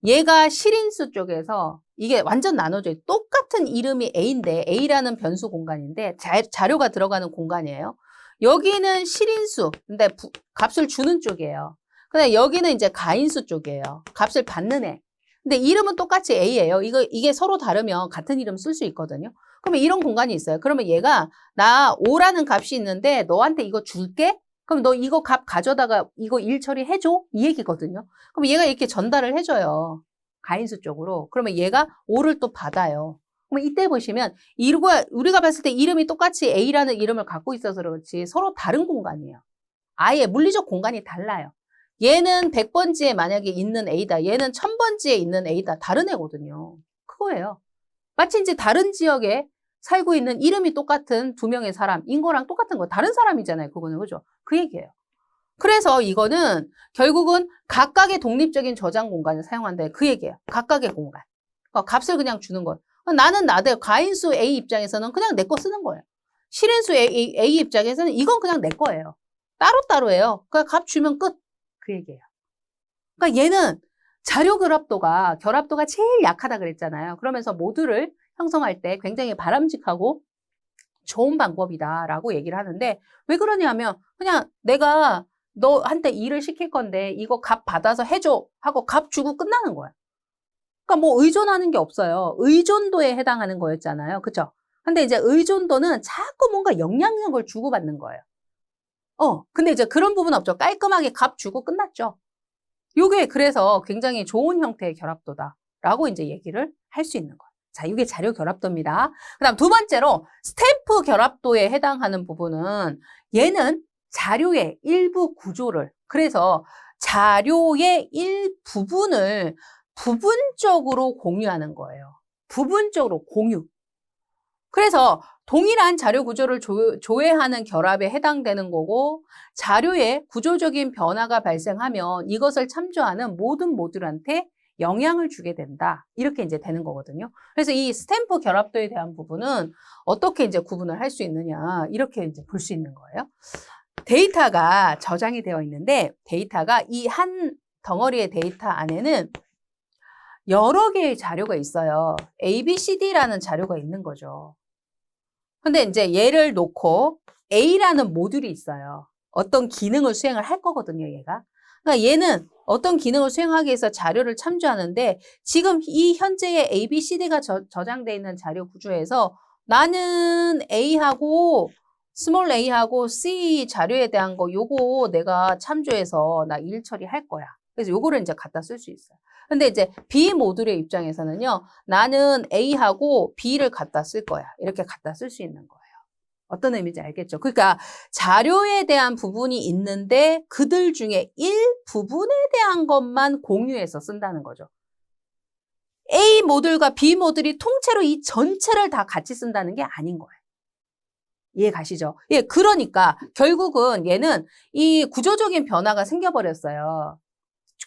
S1: 얘가 실인수 쪽에서 이게 완전 나눠져요. 똑같은 이름이 A인데 A라는 변수 공간인데 자료가 들어가는 공간이에요. 여기는 실인수, 근데 값을 주는 쪽이에요. 근데 여기는 이제 가인수 쪽이에요. 값을 받는 애. 근데 이름은 똑같이 A예요. 이게 서로 다르면 같은 이름 쓸 수 있거든요. 그러면 이런 공간이 있어요. 그러면 얘가 나 5라는 값이 있는데 너한테 이거 줄게? 그럼 너 이거 값 가져다가 이거 일 처리해줘? 이 얘기거든요. 그럼 얘가 이렇게 전달을 해줘요. 가인수 쪽으로. 그러면 얘가 5를 또 받아요. 그럼 이때 보시면 우리가 봤을 때 이름이 똑같이 A라는 이름을 갖고 있어서 그렇지 서로 다른 공간이에요. 아예 물리적 공간이 달라요. 얘는 100번지에 만약에 있는 A다. 얘는 1000번지에 있는 A다. 다른 애거든요. 그거예요. 마치 이제 다른 지역에 살고 있는 이름이 똑같은 두 명의 사람인 거랑 똑같은 거. 다른 사람이잖아요. 그거는. 그죠? 그 얘기예요. 그래서 이거는 결국은 각각의 독립적인 저장 공간을 사용한다. 그 얘기예요. 각각의 공간. 그러니까 값을 그냥 주는 거예요. 나는 나대로 가인수 A 입장에서는 그냥 내 거 쓰는 거예요. 실인수 A 입장에서는 이건 그냥 내 거예요. 따로따로예요. 그냥 값 주면 끝. 그 얘기예요. 그러니까 얘는 자료 결합도가 제일 약하다 그랬잖아요. 그러면서 모듈을 형성할 때 굉장히 바람직하고 좋은 방법이다라고 얘기를 하는데 왜 그러냐면 그냥 내가 너한테 일을 시킬 건데 이거 값 받아서 해줘 하고 값 주고 끝나는 거야. 그러니까 뭐 의존하는 게 없어요. 의존도에 해당하는 거였잖아요. 그쵸? 근데 이제 의존도는 자꾸 뭔가 영향력을 주고받는 거예요. 근데 이제 그런 부분 없죠. 깔끔하게 값 주고 끝났죠. 요게 그래서 굉장히 좋은 형태의 결합도다라고 이제 얘기를 할 수 있는 거예요. 자, 이게 자료 결합도입니다. 그다음 두 번째로 스탬프 결합도에 해당하는 부분은 얘는 자료의 일부 구조를 그래서 자료의 일부분을 부분적으로 공유하는 거예요. 부분적으로 공유. 그래서 동일한 자료 구조를 조회하는 결합에 해당되는 거고 자료에 구조적인 변화가 발생하면 이것을 참조하는 모든 모듈한테 영향을 주게 된다. 이렇게 이제 되는 거거든요. 그래서 이 스탬프 결합도에 대한 부분은 어떻게 이제 구분을 할 수 있느냐 이렇게 이제 볼 수 있는 거예요. 데이터가 저장이 되어 있는데 데이터가 이 한 덩어리의 데이터 안에는 여러 개의 자료가 있어요. ABCD라는 자료가 있는 거죠. 근데 이제 얘를 놓고 A라는 모듈이 있어요. 어떤 기능을 수행을 할 거거든요, 얘가. 그러니까 얘는 어떤 기능을 수행하기 위해서 자료를 참조하는데 지금 이 현재의 A, B, C, D가 저장되어 있는 자료 구조에서 나는 A하고 스몰 a하고 C 자료에 대한 거 요거 내가 참조해서 나 일 처리할 거야. 그래서 요거를 이제 갖다 쓸 수 있어요. 근데 이제 B 모듈의 입장에서는요. 나는 A하고 B를 갖다 쓸 거야. 이렇게 갖다 쓸 수 있는 거예요. 어떤 의미인지 알겠죠? 그러니까 자료에 대한 부분이 있는데 그들 중에 일부분에 대한 것만 공유해서 쓴다는 거죠. A 모듈과 B 모듈이 통째로 이 전체를 다 같이 쓴다는 게 아닌 거예요. 이해 가시죠? 예, 그러니까 결국은 얘는 이 구조적인 변화가 생겨버렸어요.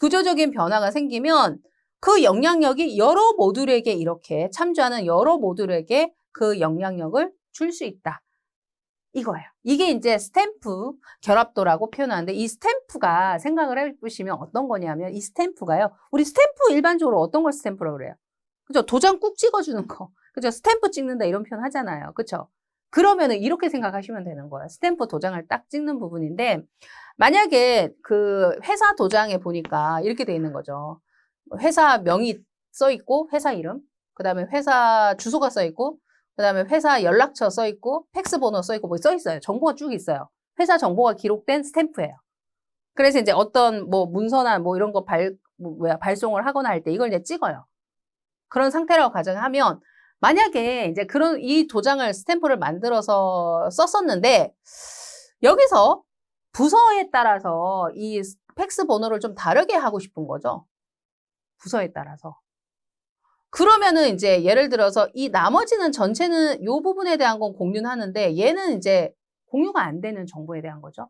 S1: 구조적인 변화가 생기면 그 영향력이 여러 모듈에게 이렇게 참조하는 여러 모듈에게 그 영향력을 줄 수 있다. 이거예요. 이게 이제 스탬프 결합도라고 표현하는데 이 스탬프가 생각을 해보시면 어떤 거냐면 이 스탬프가요. 우리 스탬프 일반적으로 어떤 걸 스탬프라고 그래요? 그죠? 도장 꾹 찍어주는 거. 그죠? 스탬프 찍는다 이런 표현 하잖아요. 그죠? 그러면은 이렇게 생각하시면 되는 거예요. 스탬프 도장을 딱 찍는 부분인데 만약에 그 회사 도장에 보니까 이렇게 돼 있는 거죠. 회사 명이 써 있고 회사 이름, 그다음에 회사 주소가 써 있고 그다음에 회사 연락처 써 있고 팩스 번호 써 있고 뭐 써 있어요. 정보가 쭉 있어요. 회사 정보가 기록된 스탬프예요. 그래서 이제 어떤 뭐 문서나 뭐 이런 거 발송을 하거나 할 때 이걸 이제 찍어요. 그런 상태라고 가정하면 만약에 이제 그런 이 도장을 스탬프를 만들어서 썼었는데 여기서 부서에 따라서 이 팩스 번호를 좀 다르게 하고 싶은 거죠. 부서에 따라서. 그러면은 이제 예를 들어서 이 나머지는 전체는 요 부분에 대한 건 공유는 하는데 얘는 이제 공유가 안 되는 정보에 대한 거죠.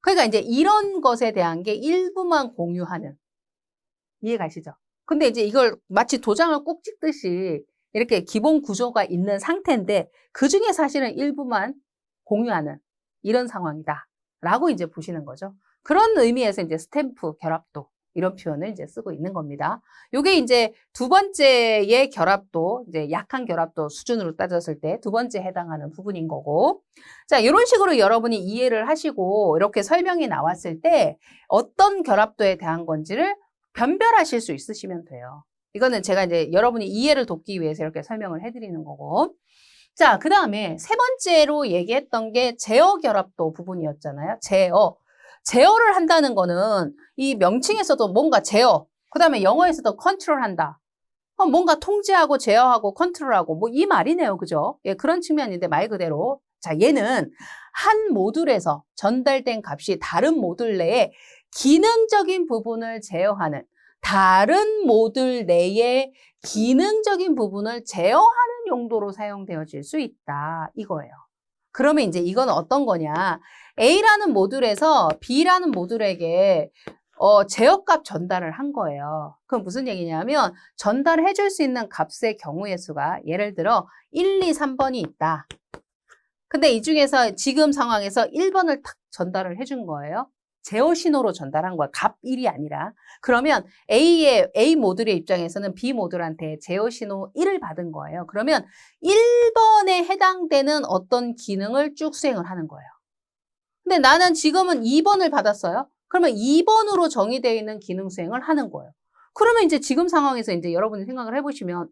S1: 그러니까 이제 이런 것에 대한 게 일부만 공유하는. 이해 가시죠? 근데 이제 이걸 마치 도장을 꼭 찍듯이 이렇게 기본 구조가 있는 상태인데 그중에 사실은 일부만 공유하는 이런 상황이다 라고 이제 보시는 거죠. 그런 의미에서 이제 스탬프 결합도 이런 표현을 이제 쓰고 있는 겁니다. 요게 이제 두 번째의 결합도, 이제 약한 결합도 수준으로 따졌을 때 두 번째 해당하는 부분인 거고. 자, 이런 식으로 여러분이 이해를 하시고 이렇게 설명이 나왔을 때 어떤 결합도에 대한 건지를 변별하실 수 있으시면 돼요. 이거는 제가 이제 여러분이 이해를 돕기 위해서 이렇게 설명을 해드리는 거고. 자, 그 다음에 세 번째로 얘기했던 게 제어 결합도 부분이었잖아요. 제어를 한다는 거는 이 명칭에서도 뭔가 제어, 그 다음에 영어에서도 컨트롤한다. 뭔가 통제하고 제어하고 컨트롤하고 뭐 이 말이네요. 그죠? 예, 그런 측면인데 말 그대로. 자, 얘는 한 모듈에서 전달된 값이 다른 모듈 내에 기능적인 부분을 제어하는 다른 모듈 내의 기능적인 부분을 제어하는 용도로 사용되어질 수 있다. 이거예요. 그러면 이제 이건 어떤 거냐. A라는 모듈에서 B라는 모듈에게 제어값 전달을 한 거예요. 그럼 무슨 얘기냐면 전달해 줄 수 있는 값의 경우의 수가 예를 들어 1, 2, 3번이 있다. 근데 이 중에서 지금 상황에서 1번을 탁 전달을 해준 거예요. 제어 신호로 전달한 거야. 값 1이 아니라. 그러면 A 모듈의 입장에서는 B 모듈한테 제어 신호 1을 받은 거예요. 그러면 1번에 해당되는 어떤 기능을 쭉 수행을 하는 거예요. 근데 나는 지금은 2번을 받았어요. 그러면 2번으로 정의되어 있는 기능 수행을 하는 거예요. 그러면 이제 지금 상황에서 이제 여러분이 생각을 해보시면,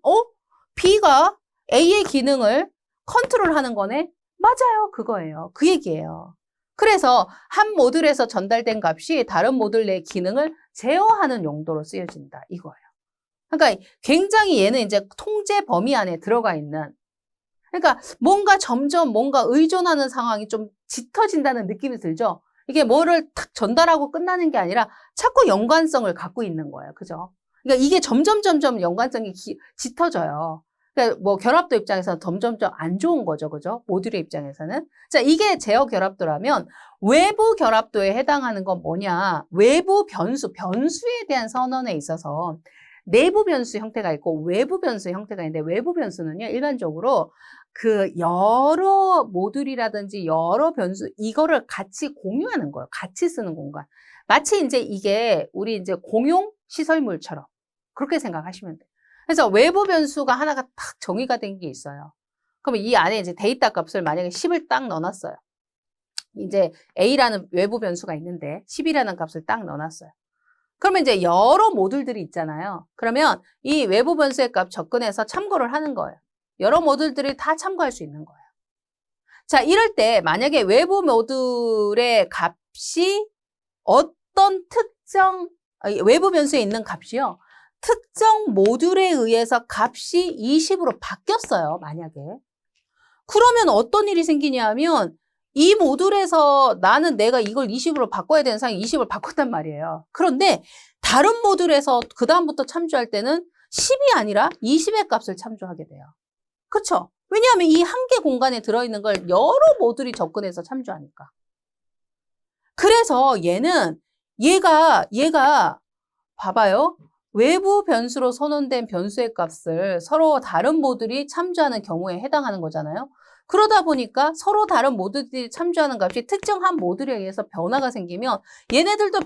S1: B가 A의 기능을 컨트롤하는 거네? 맞아요. 그거예요. 그 얘기예요. 그래서 한 모듈에서 전달된 값이 다른 모듈 내 기능을 제어하는 용도로 쓰여진다. 이거예요. 그러니까 굉장히 얘는 이제 통제 범위 안에 들어가 있는, 그러니까 뭔가 의존하는 상황이 좀 짙어진다는 느낌이 들죠? 이게 뭐를 탁 전달하고 끝나는 게 아니라 자꾸 연관성을 갖고 있는 거예요. 그죠? 그러니까 이게 점점 연관성이 짙어져요. 그러니까 뭐 결합도 입장에서는 점점점 안 좋은 거죠. 그죠? 모듈의 입장에서는. 자, 이게 제어 결합도라면 외부 결합도에 해당하는 건 뭐냐? 외부 변수에 대한 선언에 있어서 내부 변수 형태가 있고 외부 변수 형태가 있는데 외부 변수는요, 일반적으로 그 여러 모듈이라든지 여러 변수, 이거를 같이 공유하는 거예요. 같이 쓰는 공간. 마치 이제 이게 우리 이제 공용 시설물처럼 그렇게 생각하시면 돼요. 그래서 외부 변수가 하나가 딱 정의가 된 게 있어요. 그러면 이 안에 이제 데이터 값을 만약에 10을 딱 넣어놨어요. 이제 A라는 외부 변수가 있는데 10이라는 값을 딱 넣어놨어요. 그러면 이제 여러 모듈들이 있잖아요. 그러면 이 외부 변수의 값 접근해서 참고를 하는 거예요. 여러 모듈들이 다 참고할 수 있는 거예요. 자, 이럴 때 만약에 외부 모듈의 값이 어떤 특정 외부 변수에 있는 값이요. 특정 모듈에 의해서 값이 20으로 바뀌었어요. 만약에. 그러면 어떤 일이 생기냐면 이 모듈에서 나는 내가 이걸 20으로 바꿔야 되는 상황에 20을 바꿨단 말이에요. 그런데 다른 모듈에서 그 다음부터 참조할 때는 10이 아니라 20의 값을 참조하게 돼요. 그렇죠? 왜냐하면 이 한 개 공간에 들어있는 걸 여러 모듈이 접근해서 참조하니까. 그래서 얘가 봐봐요. 외부 변수로 선언된 변수의 값을 서로 다른 모듈이 참조하는 경우에 해당하는 거잖아요. 그러다 보니까 서로 다른 모듈들이 참조하는 값이 특정 한 모듈에 의해서 변화가 생기면 얘네들도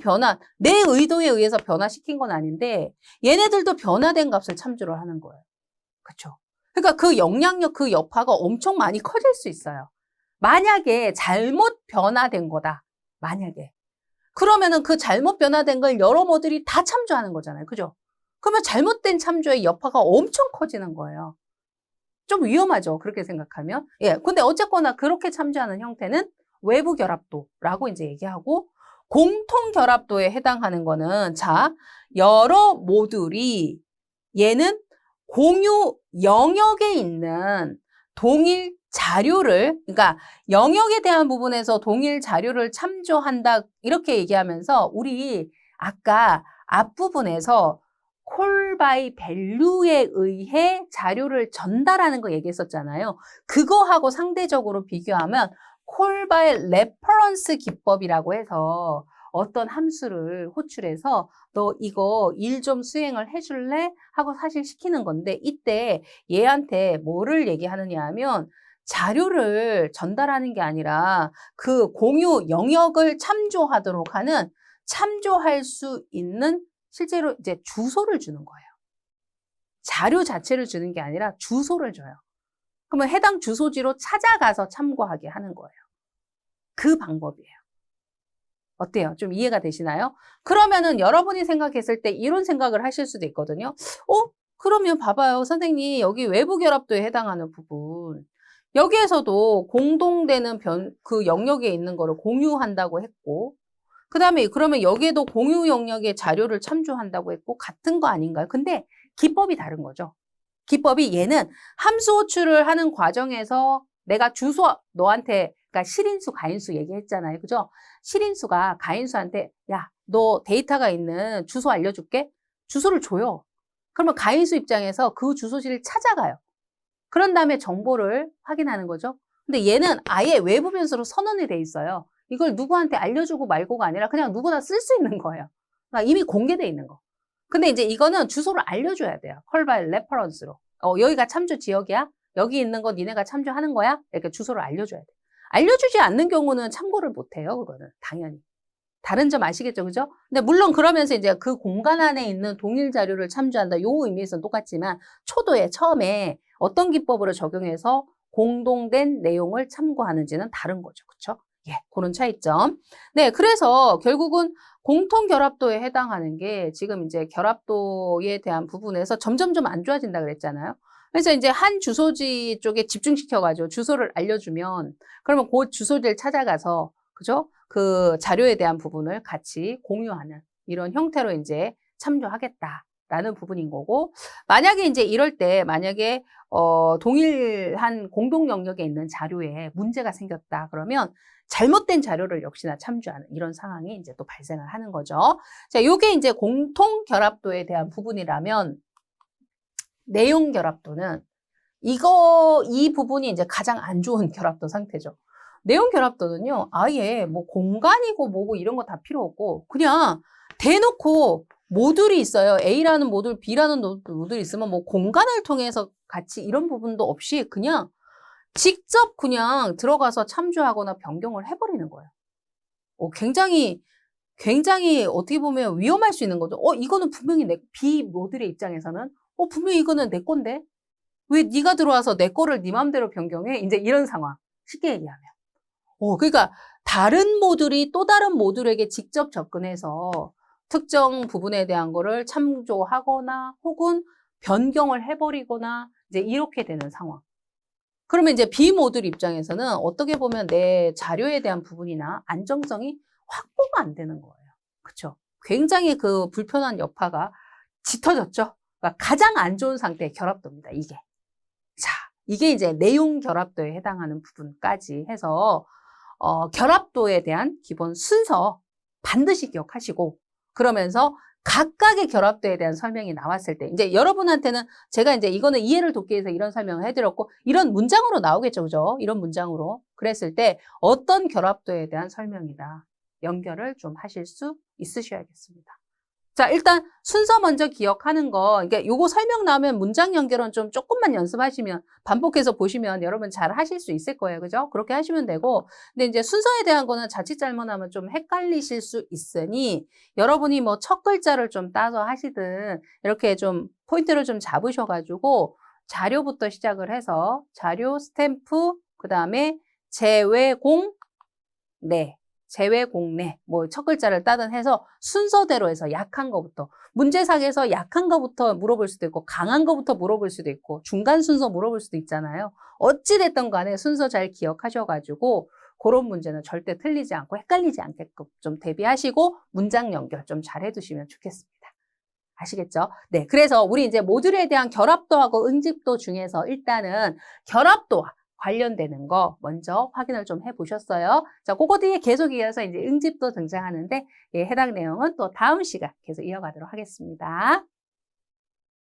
S1: 내 의도에 의해서 변화시킨 건 아닌데 얘네들도 변화된 값을 참조를 하는 거예요. 그렇죠? 그러니까 그 영향력, 그 여파가 엄청 많이 커질 수 있어요. 만약에 잘못 변화된 거다. 만약에. 그러면은 그 잘못 변화된 걸 여러 모듈이 다 참조하는 거잖아요. 그죠? 그러면 잘못된 참조의 여파가 엄청 커지는 거예요. 좀 위험하죠. 그렇게 생각하면. 예. 근데 어쨌거나 그렇게 참조하는 형태는 외부 결합도라고 이제 얘기하고 공통 결합도에 해당하는 거는 자, 여러 모듈이 얘는 공유 영역에 있는 동일 자료를, 그러니까 영역에 대한 부분에서 동일 자료를 참조한다 이렇게 얘기하면서 우리 아까 앞부분에서 콜 바이 밸류에 의해 자료를 전달하는 거 얘기했었잖아요. 그거하고 상대적으로 비교하면 콜 바이 레퍼런스 기법이라고 해서 어떤 함수를 호출해서 너 이거 일 좀 수행을 해줄래? 하고 사실 시키는 건데 이때 얘한테 뭐를 얘기하느냐 하면 자료를 전달하는 게 아니라 그 공유 영역을 참조하도록 하는 참조할 수 있는 실제로 이제 주소를 주는 거예요. 자료 자체를 주는 게 아니라 주소를 줘요. 그러면 해당 주소지로 찾아가서 참고하게 하는 거예요. 그 방법이에요. 어때요? 좀 이해가 되시나요? 그러면은 여러분이 생각했을 때 이런 생각을 하실 수도 있거든요. 그러면 봐봐요. 선생님, 여기 외부 결합도에 해당하는 부분. 여기에서도 공동되는 그 영역에 있는 거를 공유한다고 했고, 그 다음에 그러면 여기에도 공유 영역의 자료를 참조한다고 했고, 같은 거 아닌가요? 근데 기법이 다른 거죠. 기법이 얘는 함수 호출을 하는 과정에서 내가 너한테, 그러니까 실인수, 가인수 얘기했잖아요. 그죠? 실인수가 가인수한테, 야, 너 데이터가 있는 주소 알려줄게? 주소를 줘요. 그러면 가인수 입장에서 그 주소지를 찾아가요. 그런 다음에 정보를 확인하는 거죠. 근데 얘는 아예 외부 변수로 선언이 돼 있어요. 이걸 누구한테 알려주고 말고가 아니라 그냥 누구나 쓸 수 있는 거예요. 그러니까 이미 공개돼 있는 거. 근데 이제 이거는 주소를 알려줘야 돼요. 콜 바이 레퍼런스로. 여기가 참조 지역이야? 여기 있는 거 니네가 참조하는 거야? 이렇게 주소를 알려줘야 돼. 알려주지 않는 경우는 참고를 못 해요. 그거는 당연히. 다른 점 아시겠죠? 그죠? 근데 물론 그러면서 이제 그 공간 안에 있는 동일 자료를 참조한다. 요 의미에서는 똑같지만 초도에 처음에 어떤 기법으로 적용해서 공동된 내용을 참고하는지는 다른 거죠. 그렇죠? 예, 그런 차이점. 네, 그래서 결국은 공통 결합도에 해당하는 게 지금 이제 결합도에 대한 부분에서 점점점 안 좋아진다 그랬잖아요. 그래서 이제 한 주소지 쪽에 집중시켜가지고 주소를 알려주면 그러면 그 주소지를 찾아가서 그죠? 그 자료에 대한 부분을 같이 공유하는 이런 형태로 이제 참조하겠다라는 부분인 거고 만약에 이제 이럴 때 만약에 동일한 공동 영역에 있는 자료에 문제가 생겼다 그러면 잘못된 자료를 역시나 참조하는 이런 상황이 이제 또 발생을 하는 거죠. 자, 요게 이제 공통 결합도에 대한 부분이라면 내용 결합도는 이 부분이 이제 가장 안 좋은 결합도 상태죠. 내용 결합도는요, 아예 뭐 공간이고 뭐고 이런 거 다 필요 없고, 그냥 대놓고 모듈이 있어요. A라는 모듈, B라는 모듈이 있으면 뭐 공간을 통해서 같이 이런 부분도 없이 그냥 직접 그냥 들어가서 참조하거나 변경을 해버리는 거예요. 굉장히 어떻게 보면 위험할 수 있는 거죠. 이거는 분명히 B 모듈의 입장에서는, 분명히 이거는 내 건데? 왜 네가 들어와서 내 거를 네 맘대로 변경해? 이제 이런 상황. 쉽게 얘기하면. 그러니까 다른 모듈이 또 다른 모듈에게 직접 접근해서 특정 부분에 대한 거를 참조하거나 혹은 변경을 해버리거나 이제 이렇게 되는 상황. 그러면 이제 B모듈 입장에서는 어떻게 보면 내 자료에 대한 부분이나 안정성이 확보가 안 되는 거예요. 그렇죠? 굉장히 그 불편한 여파가 짙어졌죠? 그러니까 가장 안 좋은 상태의 결합도입니다, 이게. 자, 이게 이제 내용 결합도에 해당하는 부분까지 해서 결합도에 대한 기본 순서 반드시 기억하시고 그러면서 각각의 결합도에 대한 설명이 나왔을 때 이제 여러분한테는 제가 이제 이거는 이해를 돕기 위해서 이런 설명을 해드렸고 이런 문장으로 나오겠죠, 그죠? 이런 문장으로 그랬을 때 어떤 결합도에 대한 설명이다 연결을 좀 하실 수 있으셔야겠습니다. 자, 일단 순서 먼저 기억하는 거, 그러니까 요거 설명 나오면 문장 연결은 좀 조금만 연습하시면, 반복해서 보시면 여러분 잘 하실 수 있을 거예요. 그죠? 그렇게 하시면 되고, 근데 이제 순서에 대한 거는 자칫 잘못하면 좀 헷갈리실 수 있으니, 여러분이 뭐 첫 글자를 좀 따서 하시든, 이렇게 좀 포인트를 좀 잡으셔가지고, 자료부터 시작을 해서, 자료, 스탬프, 그 다음에 제외공, 네. 제외공내, 뭐 첫 글자를 따든 해서 순서대로 해서 약한 거부터 문제상에서 약한 거부터 물어볼 수도 있고 강한 거부터 물어볼 수도 있고 중간 순서 물어볼 수도 있잖아요. 어찌 됐든 간에 순서 잘 기억하셔가지고 그런 문제는 절대 틀리지 않고 헷갈리지 않게끔 좀 대비하시고 문장 연결 좀 잘 해두시면 좋겠습니다. 아시겠죠? 네, 그래서 우리 이제 모듈에 대한 결합도하고 응집도 중에서 일단은 결합도와 관련되는 거 먼저 확인을 좀 해보셨어요. 자, 그거 뒤에 계속 이어서 이제 응집도 등장하는데 예, 해당 내용은 또 다음 시간 계속 이어가도록 하겠습니다.